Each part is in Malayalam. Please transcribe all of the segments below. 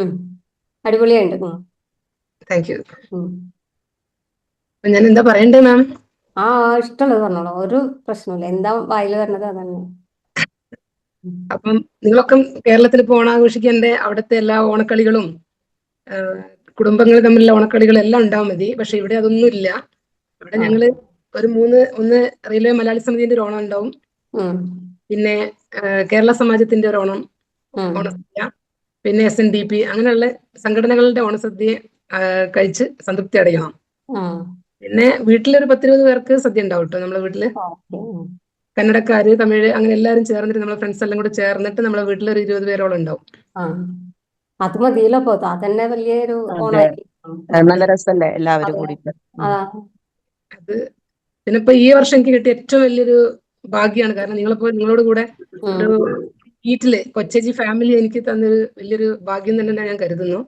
ഉം. അടിപൊളിയുണ്ട്. Thank you. ഉം. ഞാൻ എന്താ പറയണ്ടേ മാം? ആ ഇഷ്ടമുള്ളത് പറഞ്ഞോളൂ, ഒരു പ്രശ്നമില്ല. എന്താ വായിൽ വരുന്നത് അതന്നെ. ഉം. അപ്പം നിങ്ങളൊക്കെ കേരളത്തിൽ ഇപ്പോൾ ഓണാഘോഷിക്കേണ്ട അവിടുത്തെ എല്ലാ ഓണക്കളികളും ആ, കുടുംബങ്ങൾ തമ്മിലുള്ള ഓണക്കളികളും എല്ലാം ഉണ്ടാവും മതി. പക്ഷെ ഇവിടെ അതൊന്നും ഇല്ല. ഇവിടെ ആ. ഞങ്ങള് ഒരു ഒന്ന് റെയിൽവേ മലയാളി സമിതിന്റെ ഒരു ഓണം ഉണ്ടാവും. ഉം. പിന്നെ കേരള സമാജത്തിന്റെ ഒരു ഉം. ഓണസദ്യ, പിന്നെ SNDP അങ്ങനെയുള്ള സംഘടനകളുടെ ഓണസദ്യ കഴിച്ച് സംതൃപ്തി അടയണം. ആ. പിന്നെ വീട്ടിലൊരു 10-20 പേർക്ക് സദ്യ ഉണ്ടാവും കേട്ടോ. നമ്മളെ വീട്ടില് ഓക്കെ. കന്നഡക്കാര്, തമിഴ് അങ്ങനെ എല്ലാവരും ചേർന്നിട്ട് നമ്മളെ ഫ്രണ്ട്സ് എല്ലാം കൂടെ ചേർന്നിട്ട് നമ്മളെ വീട്ടിലൊരു 20 പേരോളം ഉണ്ടാവും. ആ, അത് മതിയല്ലോ. അപ്പൊ അതന്നെ വലിയൊരു അതെ, ഓണായി. നല്ല രസല്ലേ എല്ലാവരും അതെ. കൂടിയിട്ട്. ആ. അത് പിന്നെ ഇപ്പൊ ഈ വർഷം എനിക്ക് കിട്ടിയ ഏറ്റവും വലിയൊരു ഭാഗ്യമാണ്. കാരണം നിങ്ങളോട് കൂടെ ഒരു ഉം. വീട്ടില് കൊച്ചേച്ചി ഫാമിലി എനിക്ക് തന്നൊരു വലിയൊരു ഭാഗ്യം തന്നെ ഞാൻ കരുതുന്നു.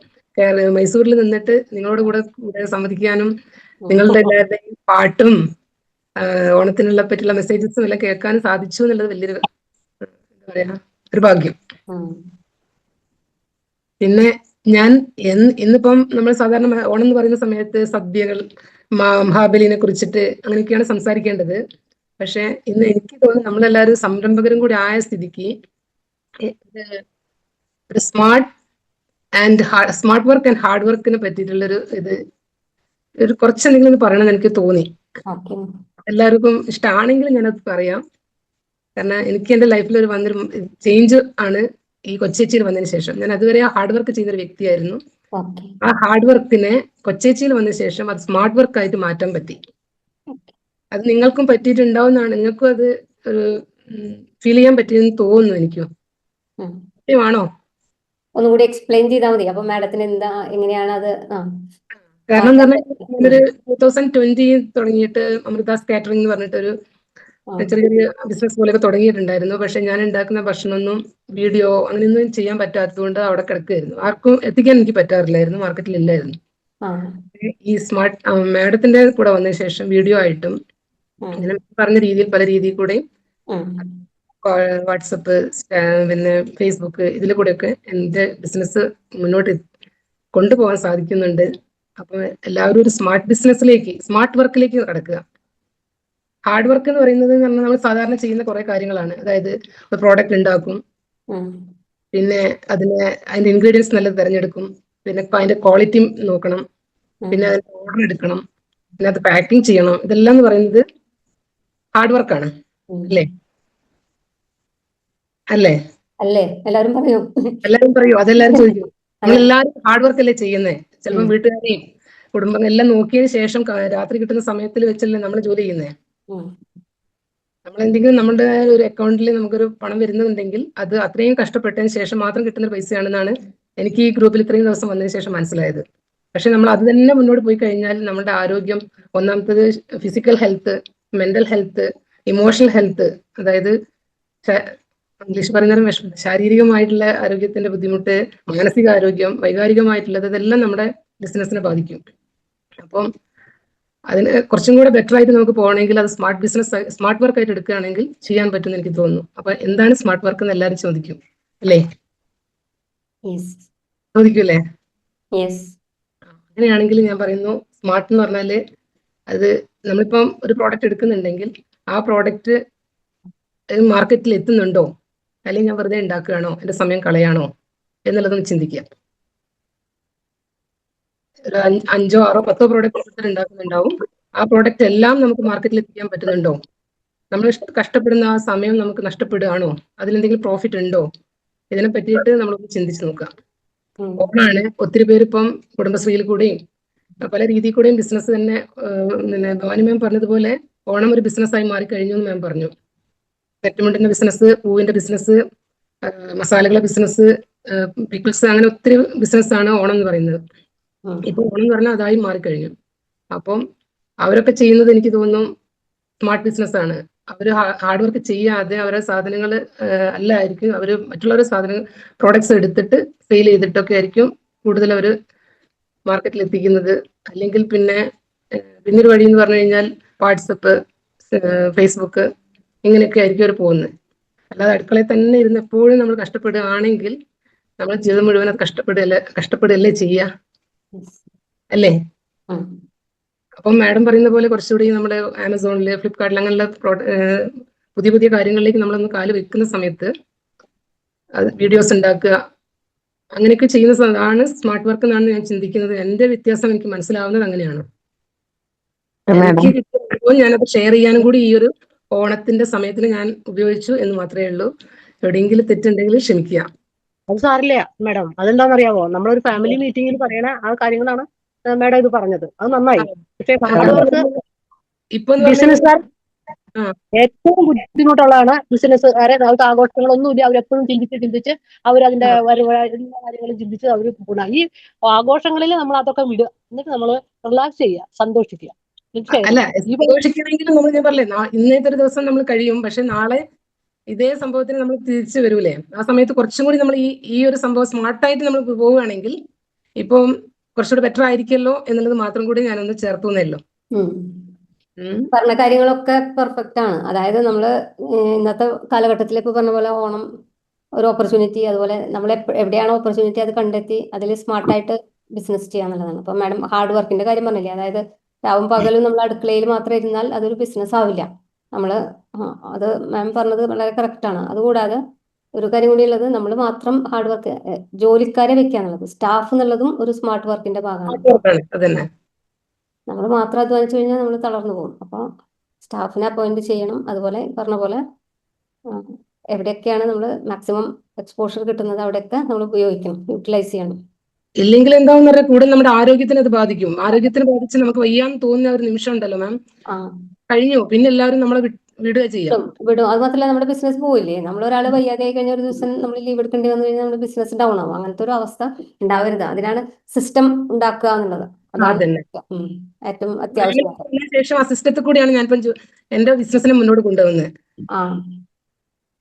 മൈസൂരിൽ നിന്നിട്ട് നിങ്ങളോട് കൂടെ സംവദിക്കാനും ഉം. നിങ്ങളുടെ എല്ലാവരുടെയും പാട്ടും ഓണത്തിനുള്ള പറ്റിയുള്ള മെസ്സേജസും എല്ലാം കേൾക്കാനും സാധിച്ചു എന്നുള്ളത് വലിയൊരു എന്താ പറയാ ഒരു ഭാഗ്യം. ഉം. പിന്നെ ഞാൻ ഇന്നിപ്പം നമ്മൾ സാധാരണ ഓണം എന്ന് പറയുന്ന സമയത്ത് സദ്യകൾ, മഹാബലിനെ കുറിച്ചിട്ട് അങ്ങനെയൊക്കെയാണ് സംസാരിക്കേണ്ടത്. പക്ഷെ ഇന്ന് എനിക്ക് തോന്നുന്നു നമ്മളെല്ലാവരും സംരംഭകരും കൂടി ആയ സ്ഥിതിക്ക് ഒരു സ്മാർട്ട് വർക്ക് ആൻഡ് ഹാർഡ് വർക്കിനെ പറ്റിയിട്ടുള്ളൊരു കുറച്ചെന്തെങ്കിലും പറയണമെന്ന് എനിക്ക് തോന്നി. ഓക്കെ. എല്ലാവർക്കും ഇഷ്ടമാണെങ്കിൽ ഞാനത് പറയാം. കാരണം എനിക്ക് എൻ്റെ ലൈഫിൽ വന്നൊരു ചേഞ്ച് ആണ് ഈ കൊച്ചേച്ചിയിൽ വന്നതിന് ശേഷം. ഞാൻ അതുവരെ ഹാർഡ് വർക്ക് ചെയ്തൊരു വ്യക്തിയായിരുന്നു. ഓക്കെ. ആ ഹാർഡ് വർക്കിനെ കൊച്ചേച്ചിയിൽ വന്ന ശേഷം അത് സ്മാർട്ട് വർക്ക് ആയിട്ട് മാറ്റാൻ പറ്റി. അത് നിങ്ങൾക്കും പറ്റിയിട്ടുണ്ടാവുന്നതാണ്. നിങ്ങൾക്കും അത് ഫീൽ ചെയ്യാൻ പറ്റിയെന്ന് തോന്നുന്നു എനിക്കും. സത്യമാണോ? ഒന്നുകൂടി എക്സ്പ്ലെയിൻ ചെയ്താൽ മതി. അപ്പൊ മാഡത്തിന് എന്താ, എങ്ങനെയാണ് അത് കാരണം എന്ന് മാറ്റാൻ പറഞ്ഞാൽ പറ്റുന്നത്? ഞാനൊരു 2020 തുടങ്ങിയിട്ട് അമൃതാസ് കാറ്ററിംഗ് എന്ന് പറഞ്ഞിട്ടൊരു ചെറിയ ചെറിയ ബിസിനസ് പോലെയൊക്കെ തുടങ്ങിയിട്ടുണ്ടായിരുന്നു. പക്ഷെ ഞാൻ ഉണ്ടാക്കുന്ന ഭക്ഷണമൊന്നും വീഡിയോ അങ്ങനെയൊന്നും ചെയ്യാൻ പറ്റാത്തതുകൊണ്ട് അവിടെ കിടക്കുകയായിരുന്നു. ആർക്കും എത്തിക്കാൻ എനിക്ക് പറ്റാറില്ലായിരുന്നു, മാർക്കറ്റിൽ ഇല്ലായിരുന്നു. ആ. ഈ മാഡത്തിന്റെ കൂടെ വന്നതിന് ശേഷം വീഡിയോ ആയിട്ടും ഇങ്ങനെ പറഞ്ഞ രീതിയിൽ പല രീതിയിൽ കൂടെയും വാട്സപ്പ്, പിന്നെ ഫേസ്ബുക്ക്, ഇതിൽ കൂടെയൊക്കെ എൻ്റെ ബിസിനസ് മുന്നോട്ട് കൊണ്ടുപോകാൻ സാധിക്കുന്നുണ്ട്. അപ്പൊ എല്ലാവരും ഒരു സ്മാർട്ട് വർക്കിലേക്ക് കടക്കുക. ഹാർഡ് വർക്ക് എന്ന് പറയുന്നത് നമ്മൾ സാധാരണ ചെയ്യുന്ന കുറെ കാര്യങ്ങളാണ്. അതായത് ഒരു പ്രോഡക്റ്റ് ഉണ്ടാക്കും, പിന്നെ അതിന്റെ ഇൻഗ്രീഡിയൻസ് നല്ലത് തിരഞ്ഞെടുക്കും, പിന്നെ അതിന്റെ ക്വാളിറ്റി നോക്കണം, പിന്നെ അതിന്റെ ഓർഡർ എടുക്കണം, പിന്നെ അത് പാക്കിംഗ് ചെയ്യണം. ഇതെല്ലാം എന്ന് പറയുന്നത് ഹാർഡ് വർക്കാണ്. അല്ലേ? അല്ലേ? അല്ലേ? എല്ലാരും പറയൂ. എല്ലാവരും പറയൂ, അതെല്ലാവരും ചോദിക്കും. നമ്മളെല്ലാവരും ഹാർഡ് വർക്ക് അല്ലേ ചെയ്യുന്നത്? ചിലപ്പോൾ വീട്ടുകാരെയും കുടുംബം എല്ലാം നോക്കിയതിന് ശേഷം രാത്രി കിട്ടുന്ന സമയത്തിൽ വെച്ചല്ലേ നമ്മൾ ജോലി ചെയ്യുന്നത്. നമ്മൾ എന്തെങ്കിലും നമ്മുടെ ഒരു അക്കൗണ്ടിൽ നമുക്കൊരു പണം വരുന്നുണ്ടെങ്കിൽ അത് അത്രയും കഷ്ടപ്പെട്ടതിന് ശേഷം മാത്രം കിട്ടുന്ന പൈസയാണെന്നാണ് എനിക്ക് ഈ ഗ്രൂപ്പിൽ ഇത്രയും ദിവസം വന്നതിന് ശേഷം മനസ്സിലായത്. പക്ഷെ നമ്മൾ അത് തന്നെ മുന്നോട്ട് പോയി കഴിഞ്ഞാൽ നമ്മുടെ ആരോഗ്യം, ഒന്നാമത്തത് physical health, mental health, emotional health, അതായത് ഇംഗ്ലീഷ് പറയുന്നതിനും വിഷമം, ശാരീരികമായിട്ടുള്ള ആരോഗ്യത്തിന്റെ ബുദ്ധിമുട്ട്, മാനസികാരോഗ്യം, വൈകാരികമായിട്ടുള്ളത്, ഇതെല്ലാം നമ്മുടെ ബിസിനസിനെ ബാധിക്കും. അപ്പം അതിന് കുറച്ചും കൂടെ ബെറ്റർ ആയിട്ട് നമുക്ക് പോകണമെങ്കിൽ അത് സ്മാർട്ട് വർക്ക് ആയിട്ട് എടുക്കുകയാണെങ്കിൽ ചെയ്യാൻ പറ്റുമെന്ന് എനിക്ക് തോന്നുന്നു. അപ്പൊ എന്താണ് സ്മാർട്ട് വർക്ക് എന്ന് എല്ലാവരും ചോദിക്കും, അല്ലേ? ചോദിക്കൂല്ലേ? അങ്ങനെയാണെങ്കിൽ ഞാൻ പറയുന്നു, സ്മാർട്ട് എന്ന് പറഞ്ഞാല് അത് നമ്മളിപ്പം ഒരു പ്രോഡക്റ്റ് എടുക്കുന്നുണ്ടെങ്കിൽ ആ പ്രോഡക്റ്റ് മാർക്കറ്റിൽ എത്തുന്നുണ്ടോ, അല്ലെങ്കിൽ ഞാൻ വെറുതെ ഉണ്ടാക്കുകയാണോ, എന്റെ സമയം കളയാണോ എന്നുള്ളതൊന്ന് ചിന്തിക്കുക. ഒരു 5-6-10 പ്രോഡക്റ്റ് ഉണ്ടാക്കുന്നുണ്ടാവും. ആ പ്രോഡക്റ്റ് എല്ലാം നമുക്ക് മാർക്കറ്റിൽ എത്തിക്കാൻ പറ്റുന്നുണ്ടോ? നമ്മൾ കഷ്ടപ്പെടുന്ന ആ സമയം നമുക്ക് നഷ്ടപ്പെടുകയാണോ? അതിലെന്തെങ്കിലും പ്രോഫിറ്റ് ഉണ്ടോ? ഇതിനെ പറ്റിയിട്ട് നമ്മളൊന്ന് ചിന്തിച്ച് നോക്കാം. ഓണാണ്, ഒത്തിരി പേര് ഇപ്പം കുടുംബശ്രീയിൽ കൂടെയും പല രീതിയിൽ കൂടെയും ബിസിനസ് തന്നെ, ഭവാനി മാം പറഞ്ഞതുപോലെ ഓണം ഒരു ബിസിനസ്സായി മാറിക്കഴിഞ്ഞു എന്ന് മാം പറഞ്ഞു. തെറ്റുമുണ്ടിന്റെ ബിസിനസ്, പൂവിന്റെ ബിസിനസ്, മസാലകളുടെ ബിസിനസ്, പിക്കിൾസ്, അങ്ങനെ ഒത്തിരി ബിസിനസ്സാണ് ഓണം എന്ന് പറയുന്നത്. ഇപ്പൊ ഓണം എന്ന് പറഞ്ഞാൽ അതായി മാറിക്കഴിഞ്ഞു. അപ്പം അവരൊക്കെ ചെയ്യുന്നത് എനിക്ക് തോന്നുന്നു സ്മാർട്ട് ബിസിനസ് ആണ്. അവർ ഹാർഡ് വർക്ക് ചെയ്യാതെ അവരുടെ സാധനങ്ങൾ അല്ലായിരിക്കും, അവർ മറ്റുള്ളവരുടെ സാധനങ്ങൾ പ്രോഡക്ട്സ് എടുത്തിട്ട് സെയിൽ ചെയ്തിട്ടൊക്കെ ആയിരിക്കും കൂടുതൽ അവർ മാർക്കറ്റിൽ എത്തിക്കുന്നത്. അല്ലെങ്കിൽ പിന്നൊരു വഴി എന്ന് പറഞ്ഞു കഴിഞ്ഞാൽ വാട്സപ്പ്, ഫേസ്ബുക്ക്, ഇങ്ങനെയൊക്കെ ആയിരിക്കും അവർ പോകുന്നത്. അല്ലാതെ അടുക്കളയിൽ തന്നെ ഇരുന്ന് എപ്പോഴും നമ്മൾ കഷ്ടപ്പെടുകയാണെങ്കിൽ നമ്മൾ ജീവിതം മുഴുവൻ അത് കഷ്ടപ്പെടുകയല്ലേ ചെയ്യുക, Yes. അല്ലേ? ഉം. അപ്പം മാഡം പറയുന്ന പോലെ കുറച്ചുകൂടി നമ്മുടെ ആമസോണിൽ, ഫ്ലിപ്കാർട്ടിൽ അങ്ങനെയുള്ള പുതിയ പുതിയ കാര്യങ്ങളിലേക്ക് നമ്മളൊന്ന് കാല് വെക്കുന്ന സമയത്ത് അത് വീഡിയോസ് ഉണ്ടാക്കുക, അങ്ങനെയൊക്കെ ചെയ്യുന്ന ആണ് സ്മാർട്ട് വർക്ക് എന്നാണ് ഞാൻ ചിന്തിക്കുന്നത്. എന്റെ വ്യത്യാസം എനിക്ക് മനസ്സിലാവുന്നത് അങ്ങനെയാണ്. എനിക്ക് മാഡം കിട്ടിയ അനുഭവം ഞാനത് ഷെയർ ചെയ്യാനും കൂടി ഈ ഒരു ഓണത്തിന്റെ സമയത്തിന് ഞാൻ ഉപയോഗിച്ചു എന്ന് മാത്രമേ ഉള്ളൂ. എവിടെയെങ്കിലും തെറ്റുണ്ടെങ്കിൽ ക്ഷമിക്കുക. അത് സാറില്ല മാഡം. അതെന്താണെന്നറിയാമോ, നമ്മളൊരു ഫാമിലി മീറ്റിംഗിൽ പറയണ ആ കാര്യങ്ങളാണ് മാഡം ഇത് പറഞ്ഞത്. അത് നന്നായി. പക്ഷേ ഹാർഡ് വർക്ക് ഇപ്പൊ എന്ന് പറഞ്ഞാൽ ബിസിനസ്സുകാർ ആ. ഏറ്റവും ബുദ്ധിമുട്ടുള്ളതാണ്. ബിസിനസ്സുകാരെ അവർക്ക് ആഘോഷങ്ങളൊന്നുമില്ല, അവരെപ്പോഴും ചിന്തിച്ച് അവരതിന്റെ എല്ലാ കാര്യങ്ങളും ചിന്തിച്ച് അവർ പോകണം. ഈ ആഘോഷങ്ങളിൽ നമ്മൾ അതൊക്കെ വിടുക, എന്നിട്ട് നമ്മൾ റിലാക്സ് ചെയ്യുക, സന്തോഷിക്കുക. അല്ല, സന്തോഷിക്കണമെങ്കിലും നമ്മൾ ഞാൻ പറഞ്ഞില്ലേ, ഇന്നത്തെ ഒരു ദിവസം നമ്മൾ കഴിയും, പക്ഷെ നാളെ ഇതേ സംഭവത്തിന് നമ്മൾ തിരിച്ചു വരൂലേ? ആ സമയത്ത് കുറച്ചും കൂടി നമ്മൾ ഈ ഒരു സംഭവം സ്മാർട്ടായിട്ട് നമ്മൾ പോവുകയാണെങ്കിൽ ഇപ്പം കുറച്ചുകൂടി ബെറ്റർ ആയിരിക്കുമല്ലോ എന്നുള്ളത് മാത്രം കൂടി ഞാനൊന്ന് ചേർത്തുന്നല്ലോ. പറഞ്ഞ കാര്യങ്ങളൊക്കെ പെർഫെക്റ്റ് ആണ്. അതായത് നമ്മൾ ഇന്നത്തെ കാലഘട്ടത്തിൽ ഇപ്പൊ പറഞ്ഞ പോലെ ഓണം ഒരു ഓപ്പർച്യൂണിറ്റി, അതുപോലെ നമ്മൾ എവിടെയാണോ ഓപ്പർച്യൂണിറ്റി അത് കണ്ടെത്തി അതിൽ സ്മാർട്ടായിട്ട് ബിസിനസ് ചെയ്യാന്നുള്ളതാണ്. അപ്പൊ മാഡം ഹാർഡ് വർക്കിന്റെ കാര്യം പറഞ്ഞില്ലേ, അതായത് രാവും പകലും നമ്മൾ അടുക്കളയിൽ മാത്രം ഇരുന്നാൽ അതൊരു ബിസിനസ് ആവില്ല. നമ്മള് അത് മാം പറഞ്ഞത് വളരെ കറക്റ്റ് ആണ്. അതുകൂടാതെ ഒരു കാര്യം കൂടി ഉള്ളത്, നമ്മൾ മാത്രം ഹാർഡ് വർക്ക്, ജോലിക്കാരെ വെക്കാന്നുള്ളത്, സ്റ്റാഫ് എന്നുള്ളതും ഒരു സ്മാർട്ട് വർക്കിന്റെ ഭാഗമാണ്. നമ്മൾ മാത്രം അധ്വാനിച്ചു കഴിഞ്ഞാൽ നമ്മൾ തളർന്നു പോകും. അപ്പോൾ സ്റ്റാഫിനെ അപ്പോയിന്റ് ചെയ്യണം. അതുപോലെ പറഞ്ഞ പോലെ എവിടെയൊക്കെയാണ് നമ്മൾ മാക്സിമം എക്സ്പോഷർ കിട്ടുന്നത് അവിടെയൊക്കെ നമ്മൾ ഉപയോഗിക്കണം, യൂട്ടിലൈസ് ചെയ്യണം. ഇല്ലെങ്കിൽ എന്താണെന്ന് പറഞ്ഞാൽ കൂടുതൽ നമ്മുടെ ആരോഗ്യത്തിന് അത് ബാധിക്കും. ആരോഗ്യത്തിന് ബാധിച്ച് നമുക്ക് വയ്യാന്ന് തോന്നുന്ന ഒരു നിമിഷം ഉണ്ടല്ലോ മാം, കഴിഞ്ഞു, പിന്നെ എല്ലാവരും നമ്മളെ വിടുക ചെയ്യാം. വിടും. അത് മാത്രമല്ല നമ്മുടെ ബിസിനസ് പോവില്ലേ. നമ്മൾ ഒരാൾ വയ്യാതെ ആയി കഴിഞ്ഞാൽ ഒരു ദിവസം നമ്മൾ ലീവ് എടുക്കേണ്ടി വന്നു കഴിഞ്ഞാൽ നമ്മുടെ ബിസിനസ് ഡൗൺ ആവും. അങ്ങനത്തെ ഒരു അവസ്ഥ ഉണ്ടാവരുത്. അതിനാണ് സിസ്റ്റം ഉണ്ടാക്കുക എന്നുള്ളത്. അതാണ് ഏറ്റവും അത്യാവശ്യം. ശേഷം ആ സിസ്റ്റത്തിൽ കൂടിയാണ് ഞാൻ എന്റെ ബിസിനസിനെ മുന്നോട്ട് കൊണ്ടുവന്നത്.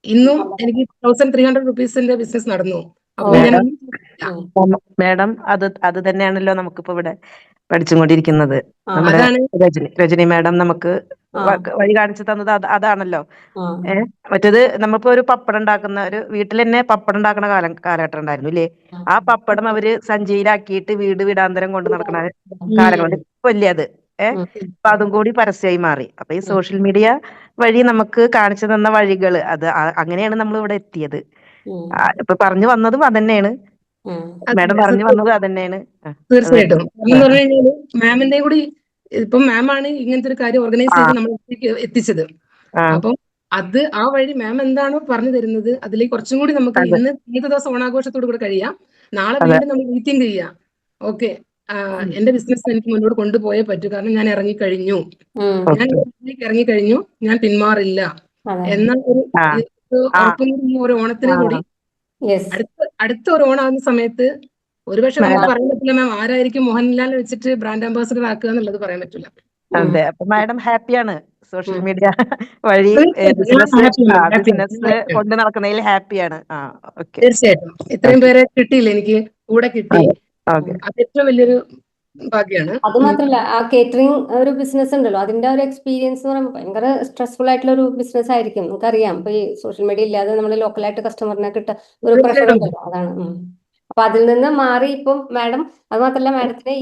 ഇന്നും എനിക്ക് 1300 റുപ്പീസിന്റെ ബിസിനസ് നടന്നു. മാഡം അത് തന്നെയാണല്ലോ നമുക്കിപ്പോ ഇവിടെ പഠിച്ചുകൊണ്ടിരിക്കുന്നത്. നമ്മുടെ രജനി മാഡം നമുക്ക് വഴി കാണിച്ചു തന്നത് അതാണല്ലോ. മറ്റേത് നമ്മളിപ്പോ ഒരു പപ്പടം ഉണ്ടാക്കുന്ന, ഒരു വീട്ടിൽ തന്നെ പപ്പടം ഉണ്ടാക്കുന്ന കാലഘട്ടം ഉണ്ടായിരുന്നു ഇല്ലേ? ആ പപ്പടം അവര് സഞ്ചിയിലാക്കിയിട്ട് വീട് വീടാന്തരം കൊണ്ട് നടക്കുന്ന കാലങ്ങളുണ്ട്. ഇപ്പൊ ഇല്ലേ അത്? അപ്പൊ അതും കൂടി പരസ്യമായി മാറി. അപ്പൊ ഈ സോഷ്യൽ മീഡിയ വഴി നമുക്ക് കാണിച്ചു തന്ന വഴികള് അങ്ങനെയാണ് നമ്മൾ ഇവിടെ എത്തിയത്. ഇപ്പൊ പറഞ്ഞു വന്നതും അതന്നെയാണ്, മാഡം പറഞ്ഞു വന്നതും അതന്നെയാണ്. തീർച്ചയായിട്ടും. എന്ന് പറഞ്ഞു കഴിഞ്ഞാല് മാമിന്റെ കൂടി ഇപ്പം മാമാണ് ഇങ്ങനത്തെ ഒരു കാര്യം ഓർഗനൈസ് ചെയ്ത് നമ്മളിലേക്ക് എത്തിച്ചത്. അപ്പം അത് ആ വഴി മാം എന്താണോ പറഞ്ഞു തരുന്നത് അതിലേക്ക് കുറച്ചും കൂടി നമുക്ക് ഇന്നത്തെ ദിവസം ഓണാഘോഷത്തോടു കൂടെ കഴിയാം. നാളെ വീണ്ടും നമ്മൾ മീറ്റിംഗ് ചെയ്യാം. ഓക്കെ, എന്റെ ബിസിനസ് എനിക്ക് മുന്നോട്ട് കൊണ്ടുപോയേ പറ്റൂ, കാരണം ഞാൻ ഇറങ്ങിക്കഴിഞ്ഞു, ഞാൻ പിന്മാറില്ല എന്ന ഒരു ഉറപ്പും ഒരു ഓണത്തിന് കൂടി അടുത്ത ഒരു ഓണാകുന്ന സമയത്ത് ഒരുപക്ഷെ നമുക്ക് പറയാൻ പറ്റില്ല മാം ആരായിരിക്കും മോഹൻലാൽ വെച്ചിട്ട് ബ്രാൻഡ് അംബാസിഡർ ആക്കുക എന്നുള്ളത് പറയാൻ പറ്റില്ല. അതെ, അപ്പൊ മാഡം ഹാപ്പിയാണ് സോഷ്യൽ മീഡിയ വഴി ബിസിനസ് കൊണ്ട് നടക്കുന്നതിൽ ഹാപ്പിയാണ്. തീർച്ചയായിട്ടും. ഇത്രയും പേരെ കിട്ടിയില്ല, എനിക്ക് കൂടെ കിട്ടി, അത് ഏറ്റവും വലിയൊരു ഭാഗ്യമാണ്. അത് മാത്രല്ല, ആ കേറ്ററിംഗ് ഒരു ബിസിനസ് ഉണ്ടല്ലോ, അതിന്റെ ഒരു എക്സ്പീരിയൻസ് എന്ന് പറയുമ്പോൾ ഭയങ്കര സ്ട്രെസ്ഫുൾ ആയിട്ടുള്ള ഒരു ബിസിനസ് ആയിരിക്കും. നമുക്കറിയാം, ഇപ്പൊ ഈ സോഷ്യൽ മീഡിയ ഇല്ലാതെ നമ്മൾ ലോക്കലായിട്ട് കസ്റ്റമറിനെ കിട്ടുക ഒരു പ്രഷർ ഉണ്ടല്ലോ, അതാണ്. അപ്പൊ അതിൽ നിന്ന് മാറി ഇപ്പം മാഡം, അത് മാത്രമല്ല മാഡത്തിന്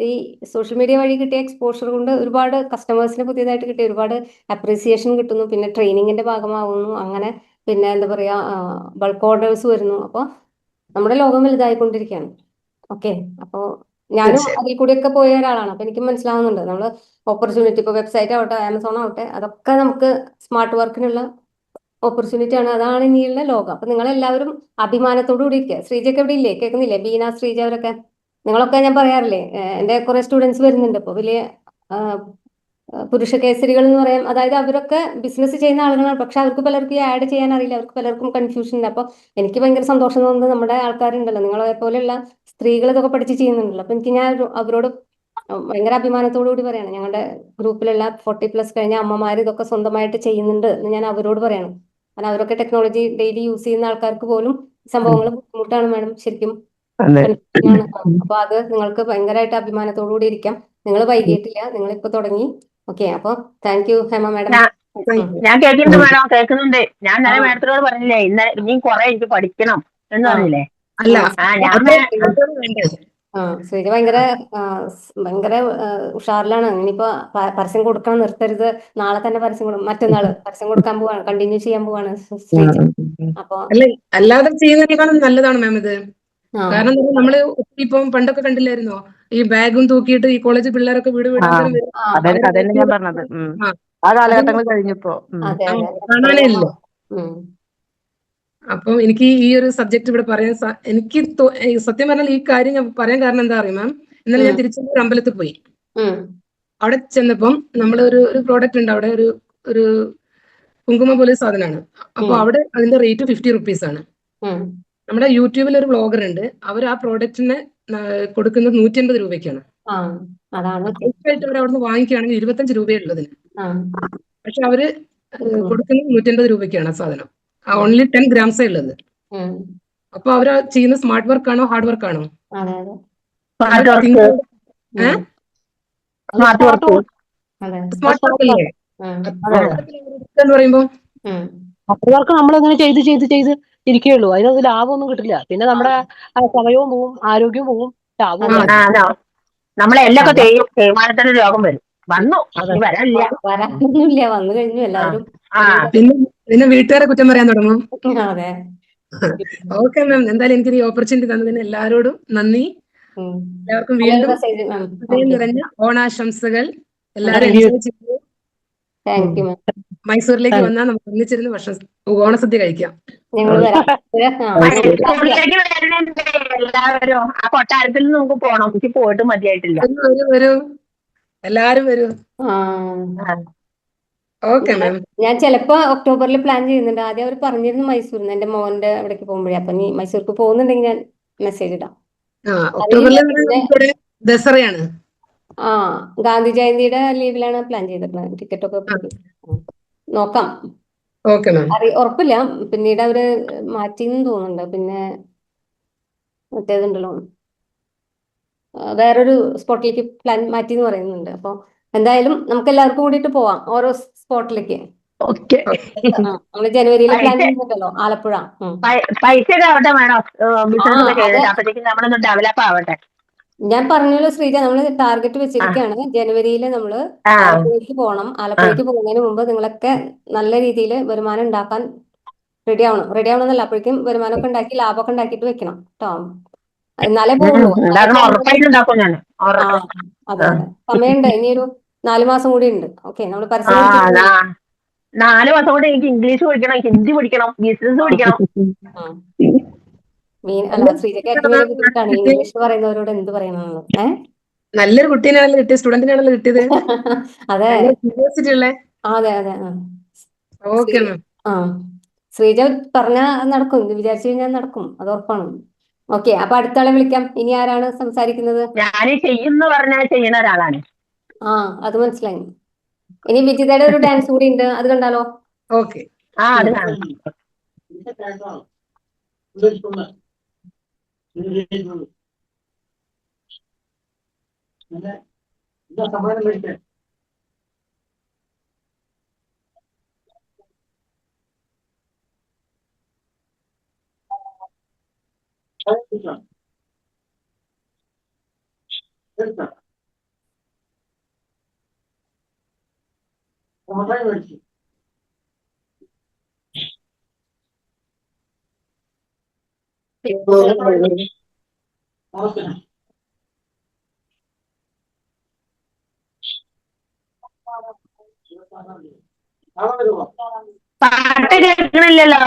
ഈ സോഷ്യൽ മീഡിയ വഴി കിട്ടിയ എക്സ്പോഷർ കൊണ്ട് ഒരുപാട് കസ്റ്റമേഴ്സിന് പുതിയതായിട്ട് കിട്ടിയ ഒരുപാട് അപ്രീസിയേഷൻ കിട്ടുന്നു, പിന്നെ ട്രെയിനിങ്ങിന്റെ ഭാഗമാവുന്നു, അങ്ങനെ പിന്നെ എന്താ പറയാ ബൾക്ക് ഓർഡേഴ്സ് വരുന്നു. അപ്പോൾ നമ്മുടെ ലോകം വലുതായിക്കൊണ്ടിരിക്കുകയാണ്. ഓക്കെ, അപ്പോൾ ഞാനും അതിൽ കൂടിയൊക്കെ പോയ ഒരാളാണ്. അപ്പൊ എനിക്ക് മനസ്സിലാവുന്നുണ്ട് നമ്മൾ ഓപ്പർച്യൂണിറ്റി, ഇപ്പൊ വെബ്സൈറ്റ് ആവട്ടെ, ആമസോൺ ആവട്ടെ, അതൊക്കെ നമുക്ക് സ്മാർട്ട് വർക്കിനുള്ള ഓപ്പർച്യൂണിറ്റി ആണ്. അതാണ് ഇനിയുള്ള ലോകം. അപ്പൊ നിങ്ങൾ എല്ലാവരും അഭിമാനത്തോടു കൂടി ഇരിക്കുക. ശ്രീജയൊക്കെ ഇവിടെ ഇല്ലേ? കേൾക്കുന്നില്ലേ? ബീന, ശ്രീജ, അവരൊക്കെ നിങ്ങളൊക്കെ ഞാൻ പറയാറില്ലേ, എന്റെ കുറെ സ്റ്റുഡൻസ് വരുന്നുണ്ട് ഇപ്പൊ, വലിയ പുരുഷ കേസരികൾ എന്ന് പറയാം. അതായത് അവരൊക്കെ ബിസിനസ് ചെയ്യുന്ന ആളുകളാണ്, പക്ഷെ അവർക്ക് പലർക്കും ആഡ് ചെയ്യാൻ അറിയില്ല, അവർക്ക് പലർക്കും കൺഫ്യൂഷൻ ഉണ്ട്. അപ്പൊ എനിക്ക് ഭയങ്കര സന്തോഷം തോന്നുന്നത് നമ്മുടെ ആൾക്കാരുണ്ടല്ലോ, നിങ്ങളെ പോലെയുള്ള സ്ത്രീകൾ ഇതൊക്കെ പഠിച്ച് ചെയ്യുന്നുണ്ടല്ലോ. അപ്പൊ എനിക്ക് ഞാൻ അവരോട് ഭയങ്കര അഭിമാനത്തോടു കൂടി പറയാണ്, ഞങ്ങളുടെ ഗ്രൂപ്പിലുള്ള 40+ കഴിഞ്ഞ അമ്മമാർ ഇതൊക്കെ സ്വന്തമായിട്ട് ചെയ്യുന്നുണ്ട് എന്ന് ഞാൻ അവരോട് പറയണം. കാരണം അവരൊക്കെ ടെക്നോളജി ഡെയിലി യൂസ് ചെയ്യുന്ന ആൾക്കാർക്ക് പോലും സംഭവങ്ങൾ ബുദ്ധിമുട്ടാണ് മാഡം, ശരിക്കും. അപ്പൊ അത് നിങ്ങൾക്ക് ഭയങ്കരമായിട്ട് അഭിമാനത്തോടു കൂടി ഇരിക്കാം. നിങ്ങൾ വൈകിട്ടില്ല, നിങ്ങൾ ഇപ്പൊ തുടങ്ങി. ഓക്കെ, അപ്പൊ താങ്ക് യു ഹേമ മാഡം. ഞാൻ കേൾക്കുന്നുണ്ട് മാഡം, കേൾക്കുന്നുണ്ട്. ഞാൻ നേരെ മാഡത്തിനോട് പറഞ്ഞില്ലേ, ഇനിയും കുറെ എനിക്ക് പഠിക്കണം എന്ന് പറഞ്ഞില്ലേ. അല്ല ഞാൻ വേണ്ടേ? ശ്രീജ ഭയങ്കര ഭയങ്കര ഉഷാറിലാണ്. ഇനിയിപ്പോ പരസ്യം കൊടുക്കാൻ നിർത്തരുത്. നാളെ തന്നെ മറ്റന്നാള് പരസ്യം കൊടുക്കാൻ പോവാണ്, കണ്ടിന്യൂ ചെയ്യാൻ പോവാണ് ശ്രീജ. അപ്പൊ അല്ല, അല്ലാതെ ചെയ്യുന്നതിനേക്കാളും നല്ലതാണ് മാം ഇത്. ആ കാരണം നമ്മള് ഇപ്പം പണ്ടൊക്കെ കണ്ടില്ലായിരുന്നോ, ഈ ബാഗും തൂക്കിയിട്ട് ഈ കോളേജ് പിള്ളേരൊക്കെ വീട് വീടാന്തരം വരും. അതന്നെ ഞാൻ പറഞ്ഞത്. ആ കാലഘട്ടങ്ങൾ കഴിഞ്ഞപ്പോ അതെ അതെ കാണാനേ ഇല്ല. ഉം. അപ്പം എനിക്ക് ഈ ഒരു സബ്ജക്ട് ഇവിടെ പറയാൻ എനിക്ക് സത്യം പറഞ്ഞാൽ ഈ കാര്യം ഞാൻ പറയാൻ കാരണം എന്താ അറിയാം മാം, ഇന്നലെ ഞാൻ തിരുച്ചെന്തൂർ അമ്പലത്തിൽ പോയി. അവിടെ ചെന്നപ്പം നമ്മൾ ഒരു പ്രോഡക്റ്റ് ഉണ്ട് അവിടെ, ഒരു കുങ്കുമം പോലെ സാധനമാണ്. അപ്പൊ അവിടെ അതിന്റെ റേറ്റ് 50 റുപ്പീസ് ആണ്. നമ്മുടെ യൂട്യൂബിൽ ഒരു വ്ളോഗർ ഉണ്ട്, അവർ ആ പ്രോഡക്റ്റിന് കൊടുക്കുന്നത് 150 രൂപയ്ക്കാണ്. ആയിട്ട് അവർ അവിടുന്ന് വാങ്ങിക്കുകയാണെങ്കിൽ 25 രൂപയേ ഉള്ളതിന്. പക്ഷെ അവര് കൊടുക്കുന്നത് 150 രൂപയ്ക്കാണ് ആ സാധനം. ഓൺലി 10 ഗ്രാംസേ ഉള്ളത്. അപ്പൊ അവര് ചെയ്യുന്ന സ്മാർട്ട് വർക്ക് ആണോ ഹാർഡ് വർക്ക് ആണോ? സ്മാർട്ട് വർക്ക് അല്ലേ എന്ന് പറയുമ്പോ അവർക്ക് നമ്മളിങ്ങനെ ചെയ്ത് ഇരിക്കുകയുള്ളൂ. അതിനൊന്നും ലാഭമൊന്നും കിട്ടില്ല. പിന്നെ നമ്മുടെ സമയവും പോവും, ആരോഗ്യവും പോവും, ലാഭവും നമ്മളെല്ലൊക്കെ തേയ്മാനത്തിന് രോഗം വരും. വന്നു വരാനില്ല. വരാനൊന്നുമില്ല, വന്നു കഴിഞ്ഞു എല്ലാവരും. പിന്നെ വീട്ടുകാരെ കുറ്റം പറയാൻ തുടങ്ങും. അതെ. ഓക്കെ മാം, എന്തായാലും എനിക്ക് ഈ ഓപ്പർച്യൂണിറ്റി തന്നതിന് എല്ലാവരോടും നന്ദി. എല്ലാവർക്കും വീണ്ടും നിറഞ്ഞ ഓണാശംസകൾ. എല്ലാവരും എൻജോയ് ചെയ്തു. Thank you ma'am. മൈസൂരിലേക്ക് വന്നാൽ നമുക്ക് ഒന്നിച്ചിരുന്ന് ഓണസദ്യ കഴിക്കാം. ഞങ്ങൾ വരാം. എല്ലാവരും ആ കൊട്ടാരത്തിൽ നമുക്ക് പോണം. എനിക്ക് പോയിട്ട് മതിയായിട്ടില്ല. വരൂ, എല്ലാരും വരൂ. Okay ma'am. ഞാൻ ചിലപ്പോ ഒക്ടോബറിൽ പ്ലാൻ ചെയ്യുന്നുണ്ട്. ആദ്യം അവർ പറഞ്ഞിരുന്നു മൈസൂരിൽ നിന്ന്, എന്റെ മോന്റെ അവിടേക്ക് പോകുമ്പോഴേ. അപ്പൊ നീ മൈസൂർക്ക് പോകുന്നുണ്ടെങ്കിൽ ഞാൻ മെസ്സേജ് ഇടാം. ഒക്ടോബറിൽ ദസറയാണ്. ഗാന്ധി ജയന്തിയുടെ ലീവിലാണ് പ്ലാൻ ചെയ്തിട്ടുള്ളത്. ടിക്കറ്റ് ഒക്കെ നോക്കാം. Okay ma'am. ഉറപ്പില്ല, പിന്നീട് അവര് മാറ്റിന്ന് തോന്നുന്നുണ്ട്. പിന്നെ മറ്റേതുണ്ടല്ലോ, വേറൊരു സ്പോട്ടിലേക്ക് പ്ലാൻ മാറ്റി എന്ന് പറയുന്നുണ്ട്. അപ്പൊ എന്തായാലും നമുക്ക് എല്ലാവർക്കും കൂടിയിട്ട് പോവാം ഓരോ സ്പോട്ടിലേക്ക്. നമ്മള് ജനുവരിയിൽ പ്ലാൻ ചെയ്യുന്നുണ്ടല്ലോ ആലപ്പുഴ. പൈസ ആവട്ടെ വേണം, ബിസിനസ് ഒക്കെ ചെയ്തിട്ട് അപ്പോഴത്തേക്കും നമ്മളൊന്ന് ഡെവലപ്പ് ആവട്ടെ. ഞാൻ പറഞ്ഞല്ലോ ശ്രീജ, നമ്മള് ടാർഗറ്റ് വെച്ചിരിക്കുകയാണ്. ജനുവരിയിൽ നമ്മള് ആലപ്പുഴയ്ക്ക് പോകണം. ആലപ്പുഴയ്ക്ക് പോകുന്നതിന് മുമ്പ് നിങ്ങളൊക്കെ നല്ല രീതിയിൽ വരുമാനം ഉണ്ടാക്കാൻ റെഡി ആവണം എന്നല്ല, അപ്പോഴേക്കും വരുമാനമൊക്കെ ഉണ്ടാക്കി ലാഭമൊക്കെ ഉണ്ടാക്കിയിട്ട് വെക്കണം കേട്ടോ. എന്നാലേ പോകുള്ളൂ. അതെ അതെ, സമയമുണ്ട്. ഇനിയൊരു 4 മാസം കൂടി ഉണ്ട്. ഓക്കെ, നമ്മൾ പരസ്യം 4 മാസം കൊണ്ട് എനിക്ക് ഇംഗ്ലീഷ് പഠിക്കണം, ഹിന്ദി പഠിക്കണം, ബിസിനസ് പഠിക്കണം. അല്ല, ശ്രീജയ്ക്ക് ഏറ്റവും വലിയ ബുദ്ധിമുട്ടാണ് ഇംഗ്ലീഷ് പറയുന്നവരോട് എന്ത് പറയണമെന്ന്. നല്ലൊരു കുട്ടീനാണല്ലോ കിട്ടിയത്, സ്റ്റുഡന്റിനാണല്ലോ കിട്ടിയത്. അതെ യൂണിവേഴ്സിറ്റി ഉള്ളേ. അതെ അതെ. Okay ma'am. ശ്രീജ പറഞ്ഞ നടക്കും, വിചാരിച്ചു കഴിഞ്ഞാൽ നടക്കും, അത് ഉറപ്പാണ്. ഓക്കെ, അപ്പൊ അടുത്ത ആളെ വിളിക്കാം. ഇനി ആരാണ് സംസാരിക്കുന്നത്? ഞാൻ ചെയ്യുന്ന പറഞ്ഞാൽ ചെയ്യുന്ന ഒരാളാണ്. അത് മനസ്സിലായി. ഇനി വിജിതയുടെ ഒരു ഡാൻസ് കൂടി ഉണ്ട്, അത് കണ്ടാലോ? ഓക്കെ. അത് കാണാം. പാട്ട് കേൾക്കണില്ലല്ലോ.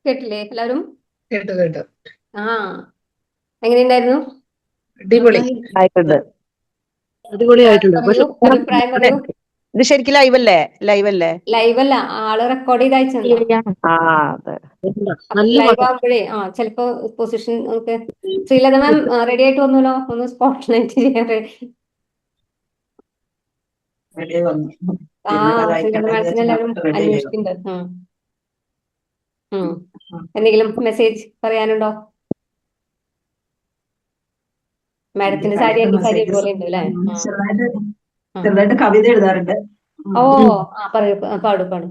കേട്ടില്ലേ എല്ലാവരും? കേട്ടു കേട്ടു. ആ എങ്ങനെയുണ്ടായിരുന്നു? അടിപൊളി. ആയിട്ടുണ്ട്. അടിപൊളിയായിട്ടുണ്ട്. പറയൂ, പക്ഷെ അഭിപ്രായം പറയൂ. ഇത് ശരിക്കും ലൈവല്ലേ? ലൈവല്ലേ? ലൈവല്ല, ആള് റെക്കോർഡ് ചെയ്ത് അയച്ചതാ. ആ അതെ. നല്ല ലൈവ് പാട്ട്. ആകുമ്പോഴേ ചിലപ്പോ പൊസിഷൻ ഒക്കെ. ശ്രീലത മാം റെഡി ആയിട്ട് വന്നല്ലോ, ഒന്ന് സ്പോട്ട്ലൈറ്റ് ചെയ്യാറ്. ശ്രീലത മാഡത്തിന് എല്ലാവരും അന്വേഷിക്കുന്നുണ്ട്. എന്തെങ്കിലും മെസ്സേജ് പറയാനുണ്ടോ? മാഡത്തിന്റെ സാരി എന്റെ സാരി ഒരുപോലെ ഉണ്ട് അല്ലേ? ചെറുതായിട്ട് കവിത എഴുതാറുണ്ട്. ഓ പറയൂ, പാടൂ.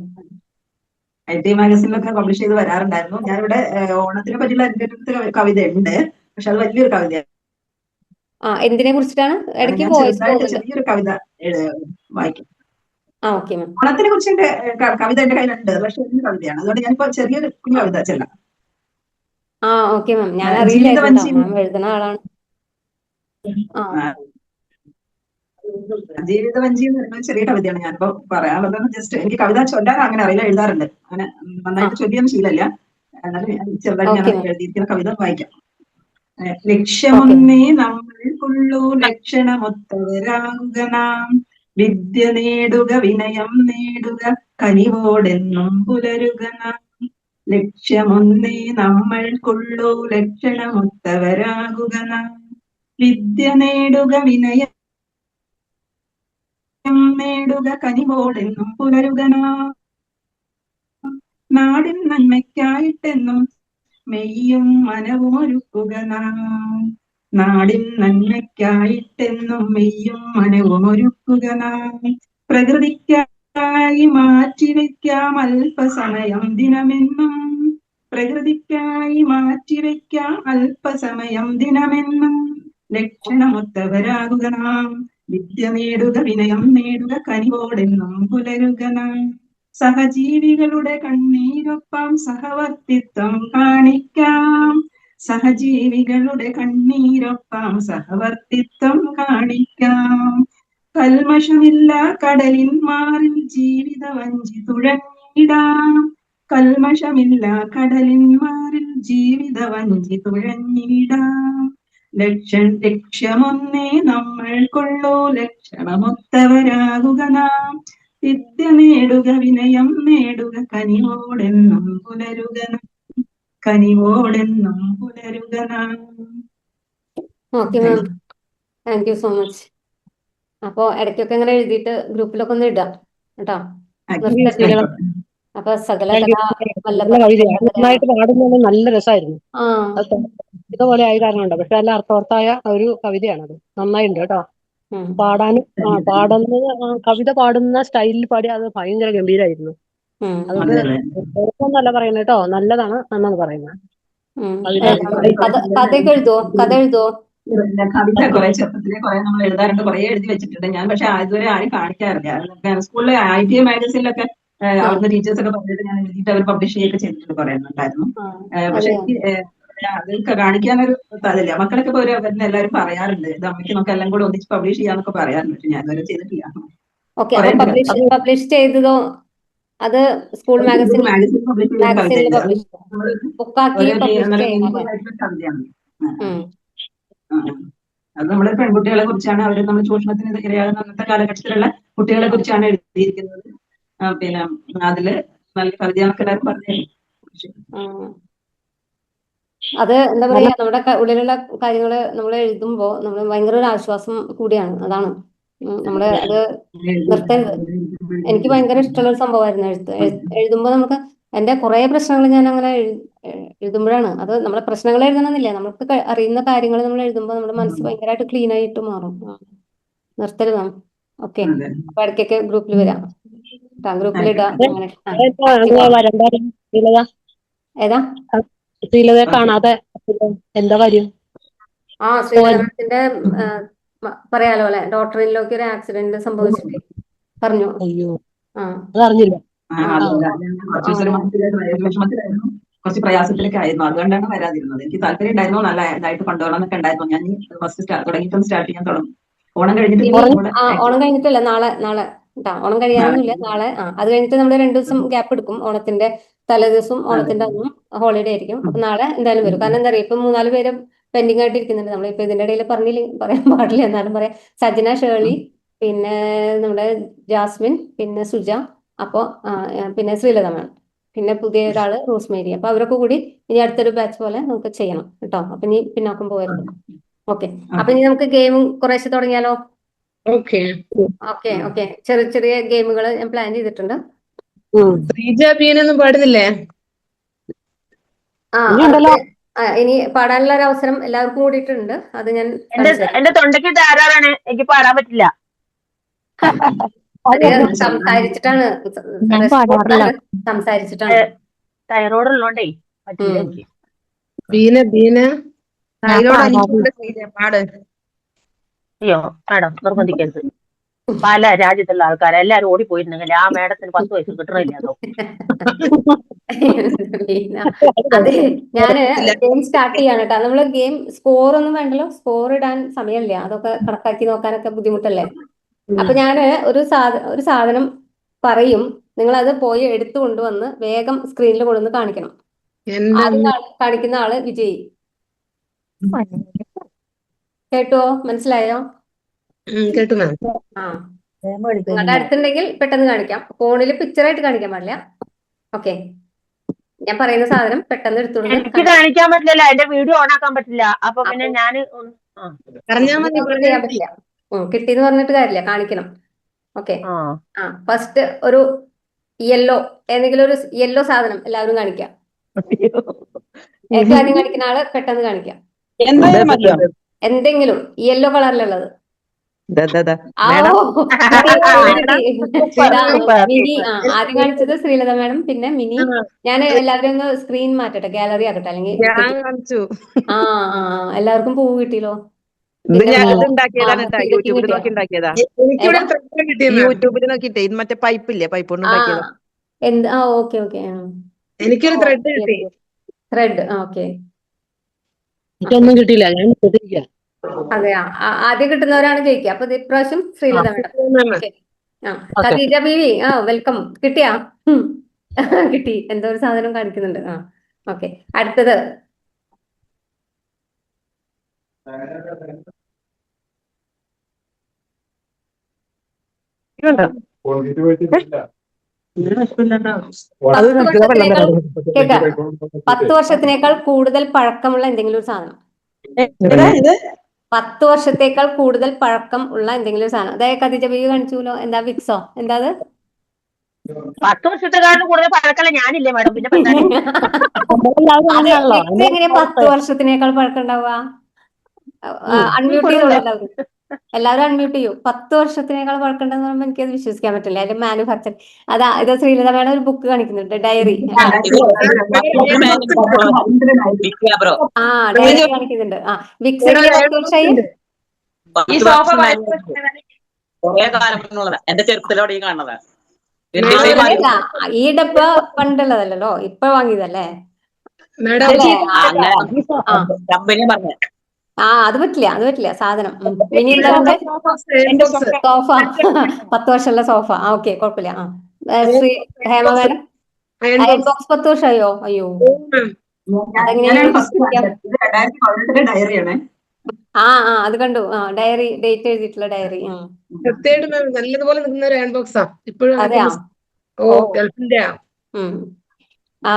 IT മാഗസിനിലൊക്കെ പബ്ലിഷ് ചെയ്ത് വരാറുണ്ടായിരുന്നു. ഞാനിവിടെ ഓണത്തിനെ പറ്റിയുള്ള എൻ്റെ അടുത്ത് കവിത ഉണ്ട്, പക്ഷെ അത് വലിയൊരു കവിതയാണ്. എന്തിനെ കുറിച്ചിട്ടാണ്? ഇടയ്ക്ക് ഞാൻ വോയിസ് ചെറുതായിട്ട് പോകുന്നുണ്ട്. ചെറിയൊരു കവിത വായിക്കും. Okay ma'am. ഓണത്തിനെ കുറിച്ച് എന്റെ കവിത എന്റെ കയ്യിലുണ്ട്, പക്ഷെ വലിയ കവിതയാണ്. അതുകൊണ്ട് ഞാനിപ്പോ ചെറിയൊരു കുഞ്ഞു കവിത ചെല്ലാം. Okay ma'am. ഞാൻ അറിയില്ലായിരുന്നു കേട്ടോ, മാം എഴുതുന്ന ആളാണ്. ജീവിതവഞ്ചി എന്ന് പറയുന്ന ചെറിയ കവിതയാണ് ഞാനിപ്പോ പറയാനുള്ളത്. ജസ്റ്റ് എനിക്ക് കവിത ചൊല്ലാൻ അങ്ങനെ അറിയില്ല, എഴുതാറുണ്ട്. അങ്ങനെ നന്നായിട്ട് ചൊല്ലിയൊന്നും ശീലമില്ല. എന്നാലും ചെറുതായിട്ട് ഞാൻ എഴുതിയിരിക്കുന്ന കവിത വായിക്കാം. ലക്ഷ്യമൊന്നേ നമ്മൾക്കുള്ളൂ, ലക്ഷണമൊത്തവരാകുക നാം. വിദ്യ നേടുക, വിനയം നേടുക, കനിവോടെന്നും പുലരുക നാം. ലക്ഷ്യമൊന്നേ നമ്മൾക്കുള്ളൂ, ലക്ഷണമൊത്തവരാകുക നാം. വിദ്യ നേടുക, വിനയം നേടുക, കനിവോടെന്നും പുലരുക നാം. നാടിൻ നന്മയ്ക്കായിട്ടെന്നും മെയ്യും മനവും ഒരുക്കുക നാം. നാടിൻ നന്മയ്ക്കായിട്ടെന്നും മെയ്യും മനവും ഒരുക്കുക നാം. പ്രകൃതിക്കായി മാറ്റിവെക്കാം അല്പസമയം ദിനമെന്നും. പ്രകൃതിക്കായി മാറ്റിവെക്കാം അല്പസമയം ദിനമെന്നും. ലക്ഷണമൊത്തവരാകുക നാം. വിദ്യ നേടുക, വിനയം നേടുക, കനിവോടെന്നും പുലരുക നാം. സഹജീവികളുടെ കണ്ണീരൊപ്പം സഹവർത്തിത്വം കാണിക്കാം. സഹജീവികളുടെ കണ്ണീരൊപ്പം സഹവർത്തിത്വം കാണിക്കാം. കൽമഷമില്ല കടലിൻ മാറിൽ ജീവിതവഞ്ചി തുഴഞ്ഞിടാം. കൽമഷമില്ല കടലിൻ മാറിൽ ജീവിതവഞ്ചി തുഴഞ്ഞിടാം. ലക്ഷ്യമൊന്നേ നമ്മൾക്കുള്ളൂ, ലക്ഷണമൊത്തവരാകുക നാം. വിദ്യ നേടുക, വിനയം നേടുക, കനിവോടെന്നും പുലരുക നാം. കനിവോടെന്നും പുലരുക നാം. Okay ma'am, thank you so much. അപ്പോ ഇടയ്ക്കൊക്കെ ഇങ്ങനെ എഴുതിയിട്ട് ഗ്രൂപ്പിലൊക്കെ ഒന്ന് ഇടാം കേട്ടോ. അപ്പൊ സകല കലാ നല്ല കവിതയാണ്. നന്നായിട്ട് പാടുന്നത് നല്ല രസമായിരുന്നു. ഇതുപോലെ ആയി കാരണമുണ്ട്, പക്ഷെ നല്ല അർത്ഥവത്തായ ഒരു കവിതയാണത്. നന്നായിട്ടുണ്ട് കേട്ടോ പാടാനും. കവിത പാടുന്ന സ്റ്റൈലിൽ പാടി അത് ഭയങ്കര ഗംഭീരമായിരുന്നു. അതുകൊണ്ട് കുഴപ്പമൊന്നല്ല പറയുന്നത് കേട്ടോ, നല്ലതാണ് എന്നാണ് പറയുന്നത്. കഥയൊക്കെ എഴുതുവോ? കഥ എഴുതുവോ? കവിത കുറെ ചെറുപ്പത്തിലെ കുറെ നമ്മൾ എഴുതാറുണ്ട്, കുറെ എഴുതി വെച്ചിട്ടുണ്ട് ഞാൻ. പക്ഷെ ഇതുവരെ ആരും കാണിക്കാറില്ല. സ്കൂളിലെ ITA മാഗസിനിലൊക്കെ അവിടുന്ന് ടീച്ചേഴ്സ് ഒക്കെ പറഞ്ഞിട്ട് ഞാൻ എഴുതിയിട്ട് അവർ പബ്ലിഷ് ചെയ്യുകയൊക്കെ ചെയ്തിട്ട് പറയുന്നുണ്ടായിരുന്നു. പക്ഷെ എനിക്ക് അത് കാണിക്കാനൊരു അതില്ല. മക്കളൊക്കെ ഇപ്പൊ വരുന്ന എല്ലാവരും പറയാറുണ്ട്, ഇത് അമ്മയ്ക്ക് നമുക്ക് എല്ലാം കൂടെ ഒന്നിച്ച് പബ്ലിഷ് ചെയ്യാന്നൊക്കെ പറയാറുണ്ട്. പക്ഷെ ഞാൻ ഇതുവരെ ചെയ്തിട്ടില്ല. ഓക്കെ, അപ്പൊ പബ്ലിഷ് ചെയ്തതോ? അത് സ്കൂൾ മാഗസിനിൽ മാഗസിനിൽ പബ്ലിഷ് ബുക്കാക്കി പബ്ലിഷ് ചെയ്യണം. കവിതയാണ് അത് നമ്മള് പെൺകുട്ടികളെ കുറിച്ചാണ്. അവർ നമ്മൾ ചൂഷണത്തിന് ഇരയാകുന്ന അന്നത്തെ കാലഘട്ടത്തിലുള്ള കുട്ടികളെ കുറിച്ചാണ് എഴുതിയിരിക്കുന്നത്. പിന്നെ അതില് നല്ല കവിതയാണൊക്കെ എല്ലാവരും പറഞ്ഞു. അത് എന്താ പറയാ, നമ്മുടെ ഉള്ളിലുള്ള കാര്യങ്ങള് നമ്മൾ എഴുതുമ്പോ നമ്മൾ ഭയങ്കര ഒരു ആശ്വാസം കൂടിയാണ്. അതാണ് നമ്മള് അത് നിർത്തരുത്. എനിക്ക് ഭയങ്കര ഇഷ്ടമുള്ള ഒരു സംഭവമായിരുന്നു എഴുതുമ്പോ നമുക്ക് എന്റെ കുറെ പ്രശ്നങ്ങൾ ഞാൻ അങ്ങനെ എഴുതുമ്പോഴാണ്. അത് നമ്മളെ പ്രശ്നങ്ങൾ എഴുതണമെന്നില്ല, നമുക്ക് അറിയുന്ന കാര്യങ്ങൾ നമ്മൾ എഴുതുമ്പോൾ നമ്മുടെ മനസ്സ് ഭയങ്കരമായിട്ട് ക്ലീൻ ആയിട്ട് മാറും. നിർത്തരുത്. ഓക്കെ, അപ്പൊ ഇടയ്ക്കൊക്കെ ഗ്രൂപ്പിൽ വരാം, ഗ്രൂപ്പിൽ ഇടാം. ഏതാ ശ്രീലതയെ കാണാതെ എന്താ കാര്യം? ശ്രീലതത്തിന്റെ പറയാലോ അല്ലെ, ഡോക്ടറിലേക്ക് ഒരു ആക്സിഡന്റ് സംഭവിച്ചിട്ട് പറഞ്ഞു. അയ്യോ, അതറിഞ്ഞില്ല. കുറച്ച് പ്രയാസത്തിലൊക്കെ ആയിരുന്നു, അതുകൊണ്ടാണ് വരാതിരുന്നത്. എനിക്ക് താല്പര്യം ഉണ്ടായിരുന്നു, നല്ല ഇതായിട്ട് കൊണ്ടുപോകണം എന്നൊക്കെ ഉണ്ടായിരുന്നു. ഞാൻ ഫസ്റ്റ് തുടങ്ങിയിട്ടും സ്റ്റാർട്ട് ചെയ്യാൻ തുടങ്ങും. ഓണം കഴിഞ്ഞിട്ടല്ല, നാളെ കേട്ടാ. ഓണം കഴിയാനൊന്നുമില്ല, നാളെ. അത് കഴിഞ്ഞിട്ട് നമ്മൾ 2 ദിവസം ഗ്യാപ്പ് എടുക്കും. ഓണത്തിന്റെ തലേദിവസം, ഓണത്തിന്റെ അന്നും ഹോളിഡേ ആയിരിക്കും. അപ്പൊ നാളെ എന്തായാലും വരും. കാരണം എന്താ പറയുക, ഇപ്പൊ 3-4 പേര് പെൻഡിങ് ആയിട്ട് ഇരിക്കുന്നുണ്ട്. നമ്മളിപ്പോ ഇതിന്റെ ഇടയിൽ പറയാൻ പാടില്ല, എന്നാലും പറയാം. സജന, ഷേർലി, പിന്നെ നമ്മുടെ ജാസ്മിൻ, പിന്നെ സുജ, അപ്പൊ പിന്നെ ശ്രീലത മാം, പിന്നെ പുതിയ ഒരാള് റോസ്മേരി. അപ്പൊ അവരൊക്കെ കൂടി ഇനി അടുത്തൊരു ബാച്ച് പോലെ നമുക്ക് ചെയ്യണം കേട്ടോ. അപ്പൊ ഇനി പിന്നോക്കം പോകരുത്. ഓക്കെ, അപ്പൊ ഇനി നമുക്ക് ഗെയിമും കുറേശ്ശെ തുടങ്ങിയാലോ? ഓക്കെ. ചെറിയ ചെറിയ ഗെയിമുകൾ ഞാൻ പ്ലാൻ ചെയ്തിട്ടുണ്ട്. ശ്രീജ ബീനൊന്നും പാടുന്നില്ലേ? ഇനി പാടാനുള്ള ഒരു അവസരം എല്ലാവർക്കും കൂടിയിട്ടുണ്ട്. അത് ഞാൻ എന്റെ തൊണ്ടയ്ക്ക് ധാരാളാണ്, എനിക്ക് പാടാൻ പറ്റില്ല. സംസാരിച്ചിട്ടാണ് തൈറോയ്ഡ് ഉള്ളോണ്ടേ പറ്റില്ല എനിക്ക്. ബീന തൈറോയ്ഡ് പാട്. അയ്യോ മാഡം, നിർബന്ധിക്കരുത്. പല രാജ്യത്തുള്ള ആൾക്കാർ എല്ലാരും ഓടിപ്പോയിട്ടുണ്ടെങ്കിൽ ആ മാഡത്തിന് 10 വയസ്സ് കിട്ടണില്ല. അതെ, ഞാന് ഗെയിം സ്റ്റാർട്ട് ചെയ്യാണ് കേട്ടോ. നമ്മള് ഗെയിം സ്കോർ ഒന്നും വേണ്ടല്ലോ, സ്കോർ ഇടാൻ സമയമില്ല, അതൊക്കെ കണക്കാക്കി നോക്കാനൊക്കെ ബുദ്ധിമുട്ടല്ലേ. അപ്പൊ ഞാന് ഒരു സാധനം പറയും, നിങ്ങൾ അത് പോയി എടുത്തു കൊണ്ടുവന്ന് വേഗം സ്ക്രീനിൽ കൊണ്ടുവന്ന് കാണിക്കണം. ആദ്യം കാണിക്കുന്ന ആള് വിജയി. കേട്ടോ? മനസ്സിലായോ? കേട്ടു മാം. നിങ്ങളുടെ അടുത്തുണ്ടെങ്കിൽ പെട്ടെന്ന് കാണിക്കാം. ഫോണിൽ പിക്ചറായിട്ട് കാണിക്കാൻ പാടില്ല. ഓക്കെ, ഞാൻ പറയുന്ന സാധനം പെട്ടെന്ന് എടുത്തുകൊണ്ട് എനിക്ക് കാണിക്കാൻ പറ്റില്ല, എന്റെ വീഡിയോ ഓൺ ആക്കാൻ പറ്റില്ല. അപ്പൊ പിന്നെ ഞാൻ ചെയ്യാൻ പറ്റില്ല. കിട്ടിയെന്ന് പറഞ്ഞിട്ട് കാര്യമില്ല, കാണിക്കണം. ഓക്കെ, ഫസ്റ്റ് ഒരു യെല്ലോ, ഏതെങ്കിലും ഒരു യെല്ലോ സാധനം എല്ലാവരും കാണിക്കാം. ഏറ്റവും ആദ്യം കാണിക്കുന്ന ആള് പെട്ടെന്ന് കാണിക്കാം. എന്തെങ്കിലും യെല്ലോ കളറിലുള്ളത്. മിനി. ആദ്യം കാണിച്ചത് ശ്രീലത മാഡം, പിന്നെ മിനി. ഞാൻ എല്ലാവരും ഒന്ന് സ്ക്രീൻ മാറ്റട്ടെ, ഗാലറി ആക്കട്ടെ, അല്ലെങ്കിൽ എല്ലാവർക്കും പൂവ് കിട്ടിയല്ലോ. യൂട്യൂബിൽ നോക്കിട്ടേ മറ്റേ പൈപ്പില്ലേ, പൈപ്പ് കൊണ്ട് ഉണ്ടാക്കിയതാ. ഓക്കെ. എനിക്കൊരു ത്രെഡ് കിട്ടി. ത്രെഡ്. ഓക്കെ, ഒന്നും കിട്ടിയില്ല, ഞാൻ അതെയാ. ആദ്യം കിട്ടുന്നവരാണ് ജയിക്കുക. അപ്പൊ ഇപ്രാവശ്യം ശ്രീലത മാഡം. ഖദീജ ബീവി, വെൽക്കം. കിട്ടിയാ? കിട്ടി. എന്തോ ഒരു സാധനം കാണിക്കുന്നുണ്ട്. ഓക്കെ, അടുത്തത് കേക്കാം. 10 വർഷത്തിനേക്കാൾ കൂടുതൽ പഴക്കമുള്ള എന്തെങ്കിലും ഒരു സാധനം. 10 വർഷത്തേക്കാൾ കൂടുതൽ പഴക്കം ഉള്ള എന്തെങ്കിലും ഒരു സാധനം. അതായത് ഖദീജ ബീവി കാണിച്ചുല്ലോ. എന്താ? വിക്സോ? എന്താ അത്? 10 വർഷത്തെക്കാളും കൂടുതൽ പഴക്കമുള്ള ഞാനില്ലേ മാഡം, പിന്നെ എങ്ങനെ 10 വർഷത്തിനേക്കാൾ പഴക്കം ഉണ്ടാവുക? അൺമ്യൂട്ട് ചെയ്തോളൂ എല്ലാവരും. എല്ലാവരും അൺമ്യൂട്ട് ചെയ്യൂ. 10 വർഷത്തിനേക്കാൾ പഴക്കമുണ്ടെന്ന് പറയുമ്പോൾ എനിക്കത് വിശ്വസിക്കാൻ പറ്റില്ല. അതിന്റെ മാനുഫാക്ചർ അതാ ഇത് ശ്രീലത മേഡം ഒരു ബുക്ക് കാണിക്കുന്നുണ്ട്, ഡയറി. ബ്രോ ആ ഡയറി കാണിക്കുന്നുണ്ട്. വിക്സിന്റെ 10 വർഷമായി. ഈ സോഫ കുറെ കാലം മുന്നുള്ളതാ. എന്റെ ചെറുപ്പത്തിലോടെ ഈ കാണുന്നതാ. അല്ല, ഈ ഡബ്ബ പണ്ടുള്ളതല്ലോ, ഇപ്പൊ വാങ്ങിയതല്ലേ മേഡം അല്ലേ? കമ്പനി പറഞ്ഞ അത് പറ്റില്ല സാധനം. ഇനി എന്താ സോഫ 10 വർഷമുള്ള സോഫ. ഓക്കെ, കുഴപ്പമില്ല. Shri Hema madam, iron box 10 വർഷമായോ? അയ്യോ, ഞാനാണ് ഫസ്റ്റ് കണ്ടത്. ഇത് 2018 ഡയറിയാണ്. അത് കണ്ടു. ഡയറി, ഡേറ്റ് എഴുതിയിട്ടുള്ള ഡയറി. സത്യമായിട്ട് മാം നല്ലതുപോലെ നിൽക്കുന്ന ഒരു ഹാൻഡ് ബോക്സാ ഇപ്പോഴും. അതെയാ? ഗൾഫിന്റെ.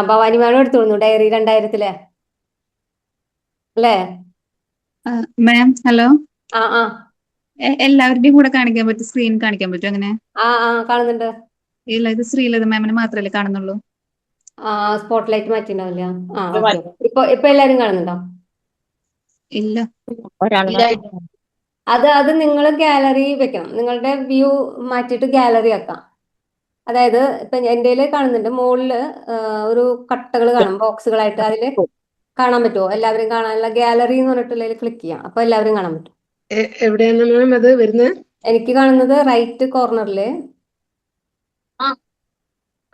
ഭവാനി മേഡം എടുത്തു തോന്നുന്നു ഡയറി 2000-ലെ അല്ലേ? മാം ഹലോ, ആ എല്ലാവരുടെയും കൂടെ കാണിക്കാൻ പറ്റും, സ്ക്രീൻ കാണിക്കാൻ പറ്റും അങ്ങനെ? കാണുന്നുണ്ട്. ഇല്ല, ഇത് ശ്രീലത മാമിന് മാത്രമല്ലേ കാണുന്നുള്ളൂ. സ്പോട്ട് ലൈറ്റ് മാറ്റിണ്ടാവില്ല. ഓക്കെ. ഇപ്പൊ എല്ലാരും കാണുന്നുണ്ടോ? ഇല്ല. അത് നിങ്ങൾ ഗാലറി വെക്കണം. നിങ്ങളുടെ വ്യൂ മാറ്റിയിട്ട് ഗാലറി ആക്കാം. അതായത് ഇപ്പൊ എന്റെ കാണുന്നുണ്ട്, മുകളില് ഒരു കട്ടകൾ കാണും, ബോക്സുകളായിട്ട്. അതില് കാണാൻ പറ്റുമോ? എല്ലാവരും കാണാനുള്ള ഗാലറി എന്ന് പറഞ്ഞിട്ടുള്ളതിൽ ക്ലിക്ക് ചെയ്യാം. അപ്പൊ എല്ലാവരും കാണാൻ പറ്റും. എവിടെയാണ് മാം അത് വരുന്നത്? എനിക്ക് കാണുന്നത് റൈറ്റ് കോർണറില്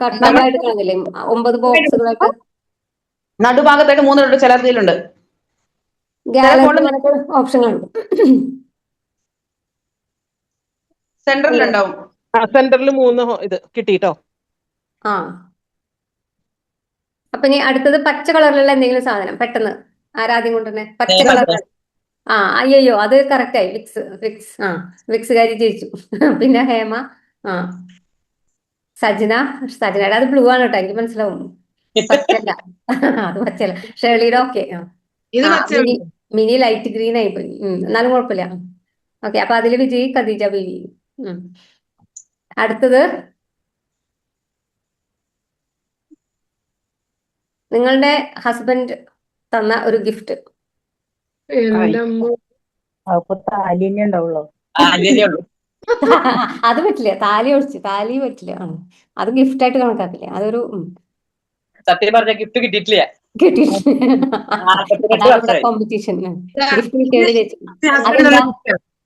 കട്ടകളായിട്ട് കാണുന്നില്ലേ, 9 ബോക്സുകളായിട്ട്. നടുഭാഗത്തായിട്ട് 3 ചിലതിലുണ്ട്. ഗാലറി ഓപ്ഷൻ കാണും. സെന്ററിലുണ്ടാവും. സെന്ററിൽ 3 ഇത് കിട്ടിട്ടോ. അപ്പൊ ഇനി അടുത്തത് പച്ച കളറിലുള്ള എന്തെങ്കിലും സാധനം പെട്ടെന്ന് ആരാദ്യം കൊണ്ടുതന്നെ പച്ച കളർ. അയ്യോ, അത് കറക്റ്റ് ആയി. വിക്സ് കാരി ജയിച്ചു. പിന്നെ ഹേമ, സജനയുടെ അത് ബ്ലൂ ആണ് കേട്ടോ, എനിക്ക് മനസ്സിലാവും. പച്ചല്ല, അത് പച്ചല്ല. ഷേർലിയുടെ ഓക്കെ. മിനി ലൈറ്റ് ഗ്രീൻ ആയി പോയി. എന്നാലും കുഴപ്പമില്ല. ഓക്കെ, അപ്പൊ അതില് വിജയി ഖദീജ ബീവി. അടുത്തത് നിങ്ങളുടെ ഹസ്ബൻഡ് തന്ന ഒരു ഗിഫ്റ്റ്. അത് പറ്റില്ല, താലി പറ്റില്ല. അത് ഗിഫ്റ്റ് ആയിട്ട് കണക്കാക്കില്ല. അതൊരു സത്യം പറഞ്ഞ ഗിഫ്റ്റ് കിട്ടിയിട്ടില്ല. Competition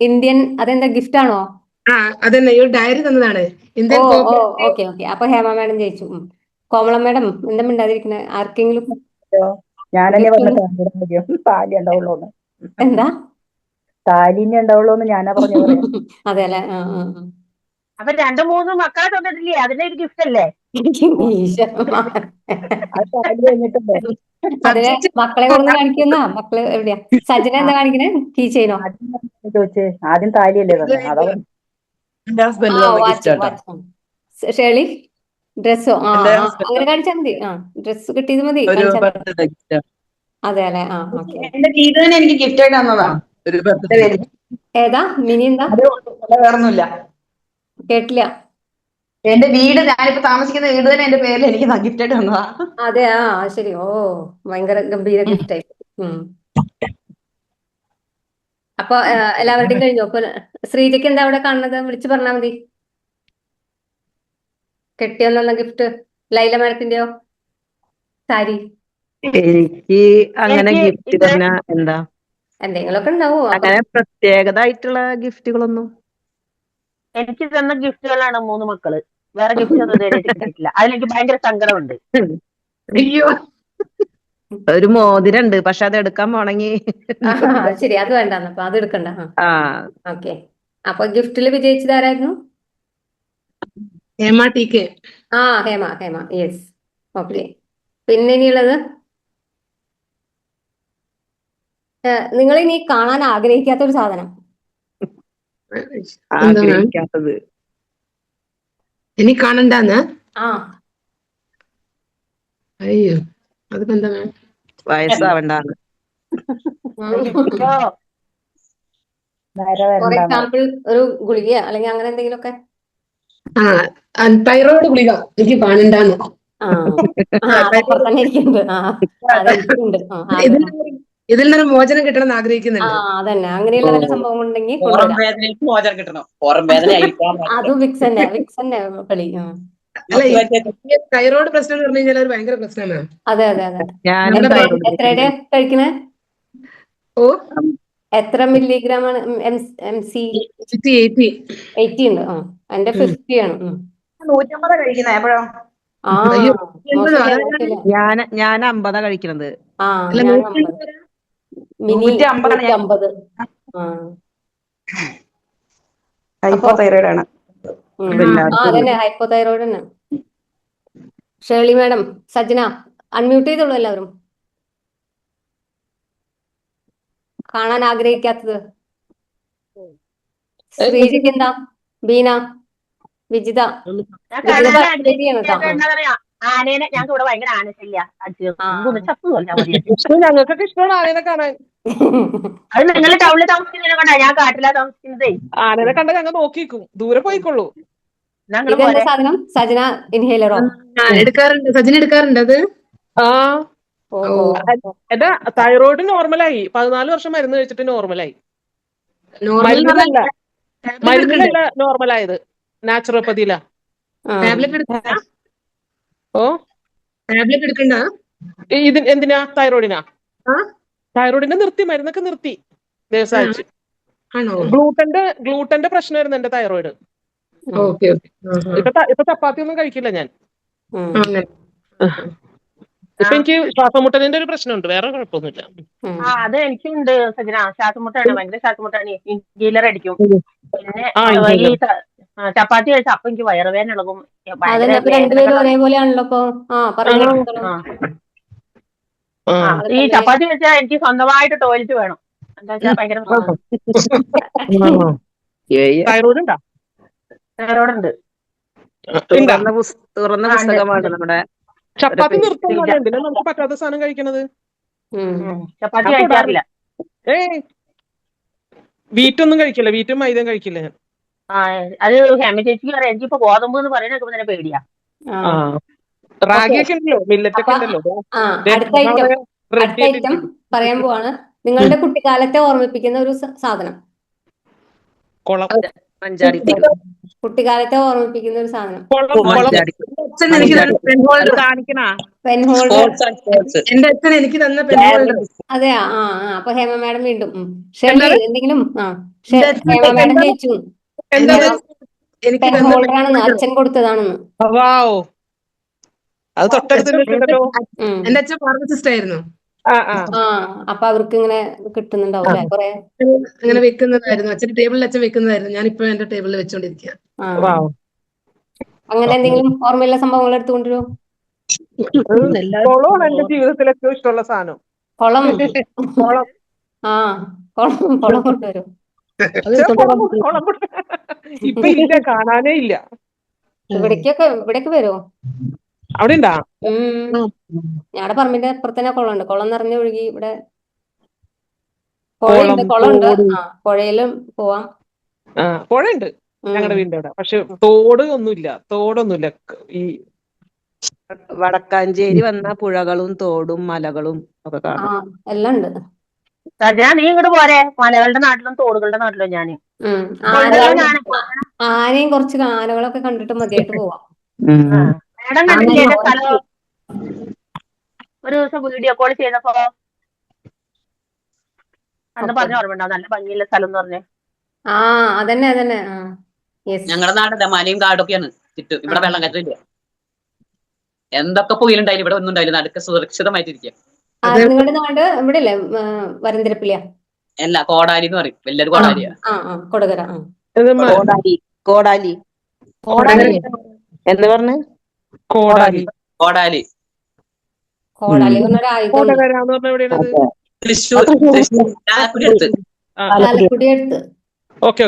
Indian. അതെന്താ ഗിഫ്റ്റ് ആണോ? അതന്നെ, ഈ ഡയറി തന്നതാണ്. ഓക്കെ. അപ്പൊ ഹേമ മാഡം ജയിച്ചു. കോമള മാഡം എന്താ മിണ്ടാതിരിക്കണേ? ആർക്കെങ്കിലും എന്താ താലിനെ ഉണ്ടാവുള്ളൂന്ന് ഞാനാ പറഞ്ഞു. അതെ അല്ലെ? അപ്പൊ 2-3 മക്കളെ തന്നിട്ടില്ലേ? അതിനൊരു ഗിഫ്റ്റ് അല്ലേ? അതിനെ മക്കളെ കൊടുന്ന് കാണിക്കുന്ന മക്കള് എവിടെയാ? സജന എന്താ കാണിക്കണേ? കീ ചെയിനോ? ചോദിച്ചേ ആദ്യം താലിയല്ലേ തന്നെ. അതാ ഷേളി ഡ്രസ്സോ? അങ്ങനെ കാണിച്ചാൽ മതി. ഡ്രസ് കിട്ടിയത് മതി. അതെ അല്ലെ? ഓക്കെ. എന്റെ വീട് തന്നെ എനിക്ക് ഗിഫ്റ്റ് ആയിട്ട് തന്നതാ. ഏതാ മിനി? എന്താ വേറൊന്നുമില്ല. കേട്ടില്ല. എന്റെ വീട്, ഞാനിപ്പോ താമസിക്കുന്ന വീട് തന്നെ എന്റെ പേരിൽ എനിക്ക് ഗിഫ്റ്റ് ആയിട്ട് തന്നതാ. അതെ. ശരി. ഭയങ്കര ഗംഭീര ഗിഫ്റ്റ് ആയി. അപ്പൊ എല്ലാവരുടെയും കഴിഞ്ഞു. അപ്പൊ ശ്രീജയ്ക്ക് എന്താ അവിടെ കാണുന്നത്? വിളിച്ചു പറഞ്ഞാൽ മതി. കെട്ടിയൊന്ന ഗിഫ്റ്റ് ലൈല മാഡത്തിന്റെയോ? സാരി. എനിക്ക് അങ്ങനെ ഗിഫ്റ്റ് പറഞ്ഞ എന്താ, എന്തെങ്കിലുമൊക്കെ ഉണ്ടാവോ? അങ്ങനെ പ്രത്യേകതായിട്ടുള്ള ഗിഫ്റ്റുകളൊന്നും. എനിക്ക് തന്ന ഗിഫ്റ്റുകളാണ് 3 മക്കള്. വേറെ ഗിഫ്റ്റ് ഒന്നും ഇതുവരെ കിട്ടിയിട്ടില്ല. അതിലെനിക്ക് ഭയങ്കര സങ്കടമുണ്ട്. അയ്യോ, ഒരു മോതിരണ്ട്, പക്ഷെ അത് എടുക്കാൻ പോണെങ്കി ശരി, അത് വേണ്ടെന്ന്. അപ്പൊ അത് എടുക്കണ്ട. ഓക്കെ. അപ്പൊ ഗിഫ്റ്റില് വിജയിച്ചത് ആരായിരുന്നു? Hema T K. Hema. Yes. Okay. പിന്നെ ഇനിയുള്ളത്, നിങ്ങൾ ഇനി കാണാൻ ആഗ്രഹിക്കാത്ത ഒരു സാധനം. ആഗ്രഹിക്കാത്തത് ഇനി കാണണ്ടെന്ന്? അയ്യോ, അതിപ്പോ എന്താ? വയസ്സാവണ്ടാന്ന്. ഫോർ എക്സാമ്പിൾ ഒരു ഗുളിക അല്ലെങ്കിൽ അങ്ങനെ എന്തെങ്കിലുമൊക്കെ. തൈറോയ്ഡ് ഗുളിക എനിക്ക് കാണണ്ടെന്ന്. ഇതിൽ നിന്നൊരു മോചനം കിട്ടണം എന്ന് ആ ആഗ്രഹിക്കുന്നുണ്ട്. അതന്നെ, അങ്ങനെയുള്ള വല്ല സംഭവം ഉണ്ടെങ്കിൽ പുറം കൊണ്ടുവരാം. വേദനയ്ക്ക് മോചനം കിട്ടണം. പുറം വേദന അഴിക്കാൻ അതും വിക്സ് തന്നെ കളി. അല്ല, ഈ തൈറോയ്ഡ് പ്രശ്നം എന്ന് പറഞ്ഞു കഴിഞ്ഞാൽ ഒരു ഭയങ്കര പ്രശ്നമാണ്. അതെ. ഞാനും നമ്മുടെ തൈറോയ്ഡ് എത്രയുടെ കഴിക്കണേ? ഓ എത്ര മില്ലിഗ്രാമാണ് MC? 80. 80 ഉണ്ട്. എന്റെ 50 ആണ്. 150 കഴിക്കുന്നേ എപ്പോഴും. ആ അയ്യോ, മോശമില്ല. ഞാൻ 50 കഴിക്കണത്. അല്ല, ഞാൻ 150. 50. മിനി 150 ആണ് 150. ഹൈപ്പോ തൈറോയിഡ് ആണ്. അതന്നെ, ഹൈപ്പോതൈറോയിഡ് തന്നെ. ഷേർലി മാഡം, സജ്ന, അൺമ്യൂട്ട് ചെയ്തോളൂ എല്ലാവരും. കാണാൻ ആഗ്രഹിക്കാത്തത് ശ്രീജിക്ക് എന്താ? ബീന, വിജിത, എന്താ പറയാ, ആനേനെ ഞങ്ങൾക്ക് ഇവിടെ ഭയങ്കര ആനശല്യ. ചത്തുകൊല്ലാ മതി. ഞങ്ങൾക്കൊക്കെ ഇഷ്ടമാണ് ആനേനെ കാണാൻ. അത് നിങ്ങൾ ടൗണിൽ താമസിക്കുന്നതിനെ കൊണ്ടാ, ഞാൻ കാട്ടിലാ താമസിക്കുന്നതേ. ആനേനെ കണ്ട ഞങ്ങൾ നോക്കിക്കും, ദൂരെ പോയിക്കൊള്ളൂ. ഞങ്ങൾ ഇതെന്താ സാധനം? സജന ഇൻഹേലറോ? എടുക്കാറുണ്ട്, സജിന് എടുക്കാറുണ്ട് അത്. എന്റെ തൈറോയിഡ് നോർമലായി. 14 വർഷം മരുന്ന് കഴിച്ചിട്ട് നോർമലായി. മരുന്നിലല്ല നോർമലായത്, നാച്ചുറോപ്പതിയിലാ. ടാബ്ലറ്റ് എടുക്കണ്ട. എന്തിനാ? തൈറോയിഡിന്റെ നിർത്തി, മരുന്നൊക്കെ നിർത്തി ദിവസമായിട്ട്. ഗ്ലൂട്ടന്റെ പ്രശ്നമായിരുന്നു എന്റെ തൈറോയിഡ്. ഇപ്പൊ ചപ്പാത്തി ഒന്നും കഴിക്കില്ല ഞാൻ. ഇപ്പൊ എനിക്ക് ശ്വാസമുട്ടലിന്റെ ഒരു പ്രശ്നമുണ്ട്, വേറെ കുഴപ്പമൊന്നുമില്ല. അത് എനിക്കുണ്ട് സജന. ശ്വാസമുട്ടാണ്, ഭയങ്കര ശ്വാസമുട്ടാണ്. ഇൻഹേലർ അടിക്കും. പിന്നെ ഈ ചപ്പാത്തി കഴിച്ച അപ്പൊ എനിക്ക് വയറുവേദന ഇളകും. രണ്ടുപേരും ഒരേപോലെയാണല്ലോ ഇപ്പൊ. ഈ ചപ്പാത്തി കഴിച്ചാൽ എനിക്ക് സ്വന്തമായിട്ട് ടോയ്ലറ്റ് വേണം. എന്താ വെച്ചാൽ ഭയങ്കര തൈറോയിഡ് ഉണ്ടോ? തൈറോയിഡ് ഉണ്ട്. തുറന്ന പുസ്തകമാണ് നമ്മുടെ. ചപ്പാത്തി നിർത്തുന്നില്ല, എന്തിനാ നമുക്ക് പറ്റാത്ത സാധനം കഴിക്കണത്? ചപ്പാത്തി കഴിക്കാറില്ല. വീറ്റൊന്നും കഴിക്കില്ല, വീറ്റും മൈദയും കഴിക്കില്ല ഞാൻ. അത് ഹേമ ചേച്ചിക്ക് അറിയാം. എനിക്കിപ്പോ ഗോതമ്പ് എന്ന് പറയുന്നത് തന്നെ പേടിയാ. റാഗിയൊക്കെ ഉണ്ടല്ലോ, മില്ലറ്റ് ഒക്കെ ഉണ്ടല്ലോ. അടുത്ത ഐറ്റം പറയാൻ പോവാണ്. നിങ്ങളുടെ കുട്ടിക്കാലത്തെ ഓർമ്മിപ്പിക്കുന്ന ഒരു സാധനം. കുട്ടിക്കാലത്തെ ഓർമ്മിപ്പിക്കുന്ന ഒരു സാധനം. Pen holder. എന്റെ അച്ഛൻ എനിക്ക് തന്ന പെൻ ഹോൾഡർ. അതെയാ? അപ്പൊ ഹേമ മാഡം വീണ്ടും. ഷെർലി എന്തെങ്കിലും? ഹേമ മാഡം ജയിച്ചു. പെൻ ഹോൾഡർ ആണെന്ന്, അച്ഛൻ കൊടുത്തതാണെന്ന്. അത് തൊട്ടടുത്തുണ്ടല്ലോ. എന്റെ അച്ഛൻ ഫാർമസിസ്റ്റ് ആയിരുന്നു. അപ്പൊ അവർക്ക് ഇങ്ങനെ കിട്ടുന്നുണ്ടാവും അല്ലെ കൊറേ. അങ്ങനെ വെക്കുന്നതായിരുന്നു, അച്ഛന്റെ ടേബിളിൽ അച്ഛൻ വെക്കുന്നതായിരുന്നു. ഞാനിപ്പോ എന്റെ ടേബിളിൽ വെച്ചോണ്ടിരിക്കുക. അങ്ങനെ എന്തെങ്കിലും ഓർമ്മയുള്ള സംഭവങ്ങൾ എടുത്തുകൊണ്ടുവരൂ. കുളമാണ് എന്റെ ജീവിതത്തിൽ ഏറ്റവും ഇഷ്ടമുള്ള സാധനം. കുളം കൊണ്ടുവരൂ. ഇപ്പൊ ഇല്ല, കാണാനേ ഇല്ല. ഇവിടേക്ക് വരുമോ? അവിടെ ഉണ്ടാ? ഞങ്ങളുടെ പറമ്പിന്റെ അപ്പുറത്ത് തന്നെ കുളമുണ്ട്. കുളം നിറഞ്ഞു ഒഴുകി. ഇവിടെ കുളമുണ്ട്. പുഴയിലും പോവാം. പുഴയുണ്ട് ഞങ്ങളുടെ വീടിന്റെ അവിടെ, പക്ഷെ തോടൊന്നുമില്ല. ഈ വടക്കാഞ്ചേരി വന്ന പുഴകളും തോടും മലകളും ഒക്കെ കാണാം. എല്ലാം ഉണ്ട്. നീ ഇങ്ങോട്ട് പോരെ, മലകളുടെ നാട്ടിലും തോടുകളുടെ നാട്ടിലും. ഞാന് ആനയും കുറച്ച് ആനകളൊക്കെ കണ്ടിട്ട് മതിയായിട്ട് പോവാം. മേഡം കണ്ടില്ലേ എന്റെ സ്ഥലം? ഒരു ദിവസം വീഡിയോ കോൾ ചെയ്തപ്പോ അന്ന് പറഞ്ഞ ഓർമ്മ, നല്ല ഭംഗിയുള്ള സ്ഥലം എന്ന് പറഞ്ഞേ. അതന്നെ. ഞങ്ങളുടെ നാടല്ല, മലയും കാടൊക്കെയാണ് ചുറ്റും. ഇവിടെ വെള്ളം കയറ്റില്ല. എന്തൊക്കെ പുയലുണ്ടായാലും ഇവിടെ ഒന്നും ഉണ്ടായില്ല. നടുക്ക് സുരക്ഷിതമായിട്ടിരിക്കുക. നിങ്ങളുടെ നാട് ഇവിടെ അല്ലേ? വരന്തരപ്പിള്ളിയാ? അല്ല, കോടാലി എന്ന് പറയും. വലിയൊരു കോടാലിയാ. കൊടകര. കോടാലി എന്ന് പറഞ്ഞ് കോടാലി തൃശ്ശൂർ ചാലക്കുടി അടുത്ത്. ഓക്കെ.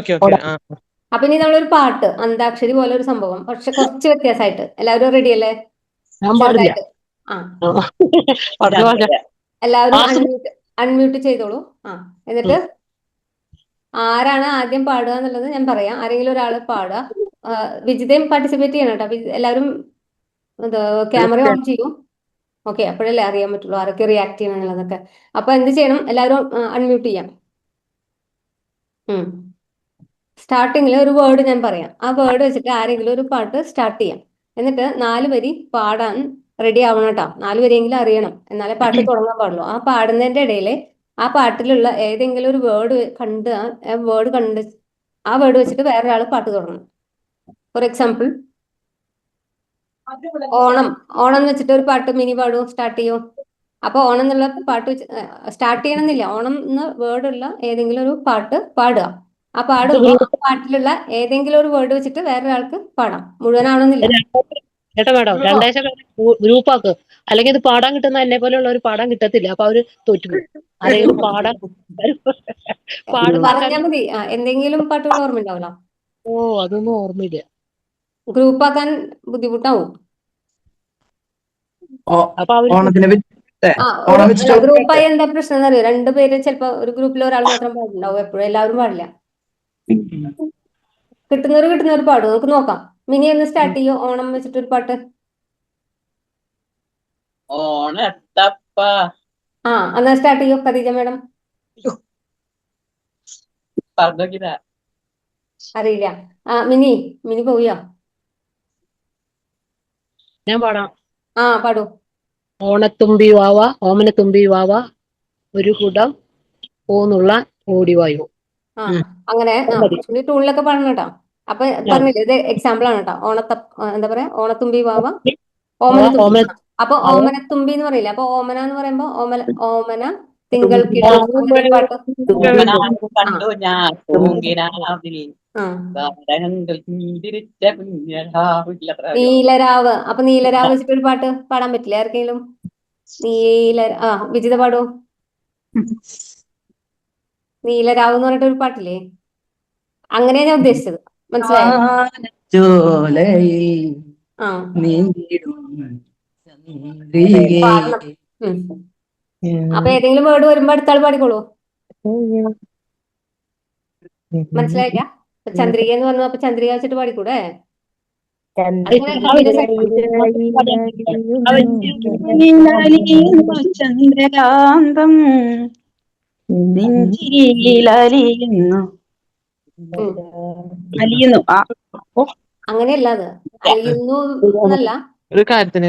അപ്പൊ ഇനി നമ്മളൊരു പാട്ട്, അന്താക്ഷരി പോലെ ഒരു സംഭവം, പക്ഷെ കുറച്ച് വ്യത്യാസമായിട്ട്. എല്ലാവരും റെഡി അല്ലേ? എല്ലാവരും അൺമ്യൂട്ട് ചെയ്തോളൂ. എന്നിട്ട് ആരാണ് ആദ്യം പാടുക എന്നുള്ളത് ഞാൻ പറയാം. ആരെങ്കിലും ഒരാള് പാടുക. വിജിതയും പാർട്ടിസിപ്പേറ്റ് ചെയ്യണം കേട്ടോ. എല്ലാവരും ക്യാമറ ഓൺ ചെയ്യൂ. ഓക്കെ, അപ്പോഴല്ലേ അറിയാൻ പറ്റുള്ളൂ ആരൊക്കെ റിയാക്ട് ചെയ്യണം എന്നുള്ളതൊക്കെ. അപ്പൊ എന്ത് ചെയ്യണം, എല്ലാവരും അൺമ്യൂട്ട് ചെയ്യാം. സ്റ്റാർട്ടിങ്ങിൽ ഒരു വേർഡ് ഞാൻ പറയാം, ആ വേർഡ് വെച്ചിട്ട് ആരെങ്കിലും ഒരു പാട്ട് സ്റ്റാർട്ട് ചെയ്യാം. എന്നിട്ട് 4 വരി പാടാൻ റെഡി ആവണം കേട്ടോ. 4 വരിയെങ്കിലും അറിയണം, എന്നാലേ പാട്ട് തുടങ്ങാൻ പാടുള്ളൂ. ആ പാടുന്നതിന്റെ ഇടയിൽ ആ പാട്ടിലുള്ള ഏതെങ്കിലും ഒരു വേർഡ് കണ്ട് ആ വേർഡ് വെച്ചിട്ട് വേറൊരാൾ പാട്ട് തുടങ്ങണം. ഫോർ എക്സാമ്പിൾ, ഓണം ഓണം എന്ന് വെച്ചിട്ട് ഒരു പാട്ട് മിനി പാടൂ, സ്റ്റാർട്ട് ചെയ്യൂ. അപ്പൊ ഓണം എന്നുള്ള പാട്ട് സ്റ്റാർട്ട് ചെയ്യണമെന്നില്ല, ഓണം എന്ന വേർഡുള്ള ഏതെങ്കിലും ഒരു പാട്ട് പാടുക. ആ പാടുമ്പോൾ ആ പാട്ടിലുള്ള ഏതെങ്കിലും ഒരു വേർഡ് വെച്ചിട്ട് വേറൊരാൾക്ക് പാടാം, മുഴുവനാണെന്നില്ല. കേട്ടോ മാഡം, രണ്ടാഴ്ച ഗ്രൂപ്പാക്ക്, അല്ലെങ്കിൽ ഇത് പാടാൻ കിട്ടുന്ന എന്നെ പോലെയുള്ള ഒരു പാടാൻ കിട്ടത്തില്ല. അപ്പൊ അവര് തോറ്റുപോകും. ആരെങ്കിലും പാടാൻ പറഞ്ഞാൽ മതി. എന്തെങ്കിലും പാട്ടുകൾ ഓർമ്മ ഉണ്ടാവില്ല. ഓ, അതൊന്നും ഓർമ്മയില്ല. ഗ്രൂപ്പാക്കാൻ ബുദ്ധിമുട്ടാവും. അപ്പൊ അവര് ഗ്രൂപ്പായി എന്താ പ്രശ്നം എന്നറിയോ, 2 പേര് ചിലപ്പോ ഒരു ഗ്രൂപ്പിൽ ഒരാൾ മാത്രം പാടുണ്ടാവും, എപ്പോഴും എല്ലാവരും പാടില്ല. കിട്ടുന്നവർ പാടും. നമുക്ക് നോക്കാം. മിനി ഒന്ന് സ്റ്റാർട്ട് ചെയ്യോ, ഓണം വെച്ചിട്ടൊരു പാട്ട്. ഓണത്തപ്പ എന്നാ സ്റ്റാർട്ട് ചെയ്യോ ഖദീജ മാഡം. പറഞ്ഞോക്കിതാ അറിയില്ല. മിനി പോയോ? ഞാൻ പാടാം. പാടൂ. ഓണത്തുമ്പി വാവ, ഓമനത്തുമ്പി വാവ, ഒരു കുടം പോന്നുള്ള ഓടിവായു. അങ്ങനെ കുറച്ചുകൂടി ടൂണിലൊക്കെ പാടണം കേട്ടോ. അപ്പൊ പറഞ്ഞില്ലേ, ഇത് എക്സാമ്പിൾ ആണ് കേട്ടോ. എന്താ പറയാ, ഓണത്തുമ്പി വാവ, ഓമനത്തുമ്പി. അപ്പൊ ഓമനത്തുമ്പി എന്ന് പറയില്ല. അപ്പൊ ഓമന എന്ന് പറയുമ്പോ ഓമന തിങ്കൾ കിട, അങ്ങനെ ഒരു പാട്ട്. കണ്ടു ഞാൻ പൂങ്കിനാവിൽ നീലരാവ്. അപ്പൊ നീലരാവ് വെച്ചിട്ട് ഒരു പാട്ട് പാടാൻ പറ്റില്ല ആർക്കെങ്കിലും? വിജിത പാടൂ. നീലരാവ് എന്ന് പറഞ്ഞിട്ട് ഒരു പാട്ടില്ലേ, അങ്ങനെയാ ഞാൻ ഉദ്ദേശിച്ചത്. മനസ്സിലായോ? അപ്പൊ ഏതെങ്കിലും വേർഡ് വരുമ്പോ അടുത്ത ആൾ പാടിക്കോളൂ. മനസ്സിലായില്ല? ചന്ദ്രിക എന്ന് പറഞ്ഞു, അപ്പൊ ചന്ദ്രിക വെച്ചിട്ട് പാടിക്കൂടെ? ചന്ദ്രകാന്തം അലിയുന്നു. അങ്ങനെയല്ല, അത് അലിയുന്നു എന്നല്ല, ഒരു കാര്യത്തിന്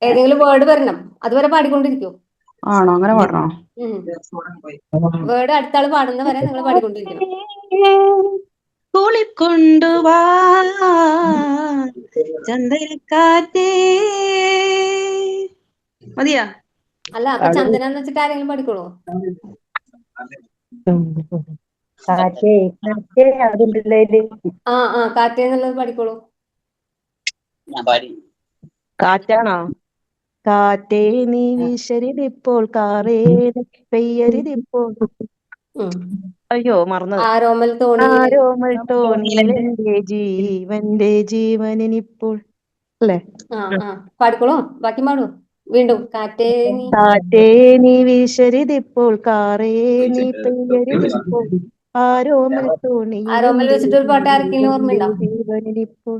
ഏതെങ്കിലും വേർഡ് വരണം, അതുവരെ പാടിക്കൊണ്ടിരിക്കൂ. ആണോ? അങ്ങനെ പാടണോ? വേർഡ് അടുത്ത ആള് പാടുന്ന വരെ നിങ്ങൾ പാടിക്കൊണ്ടിരിക്കണം. കൂളിക്കൊണ്ടുവാ ചന്ദ്രക്കാറ്റേ. മതിയാ? അല്ല, അപ്പൊ ചന്ദന എന്ന് വെച്ചിട്ട് ആരെങ്കിലും പാടിക്കോളൂ. കാറ്റേ എന്നുള്ളത് പാടിക്കോളൂ. കാറ്റാണോ? കാറ്റേ നീ വീശരുതിപ്പോൾ, കാറേ പെയ്യരുതിപ്പോൾ. അയ്യോ, മറന്നത്. ആരോമൽ തോണി, ആരോമൽ തോണിയിലെന്റെ ജീവന്റെ ജീവനിപ്പോൾ. അല്ലേ? പാടിക്കോളൂ. ബാക്കി പാടൂ വീണ്ടും. കാറ്റേ നീ വീശരുതിപ്പോൾ, കാറേ നീ പെയ്യരുതിപ്പോൾ, ആരോമൽ തോണിയിൽ ആരോമൽ വെച്ചിട്ട് ഒരു പാട്ട് ആർക്കെങ്കിലും ഓർമ്മയുണ്ടോ? ജീവനിപ്പോൾ.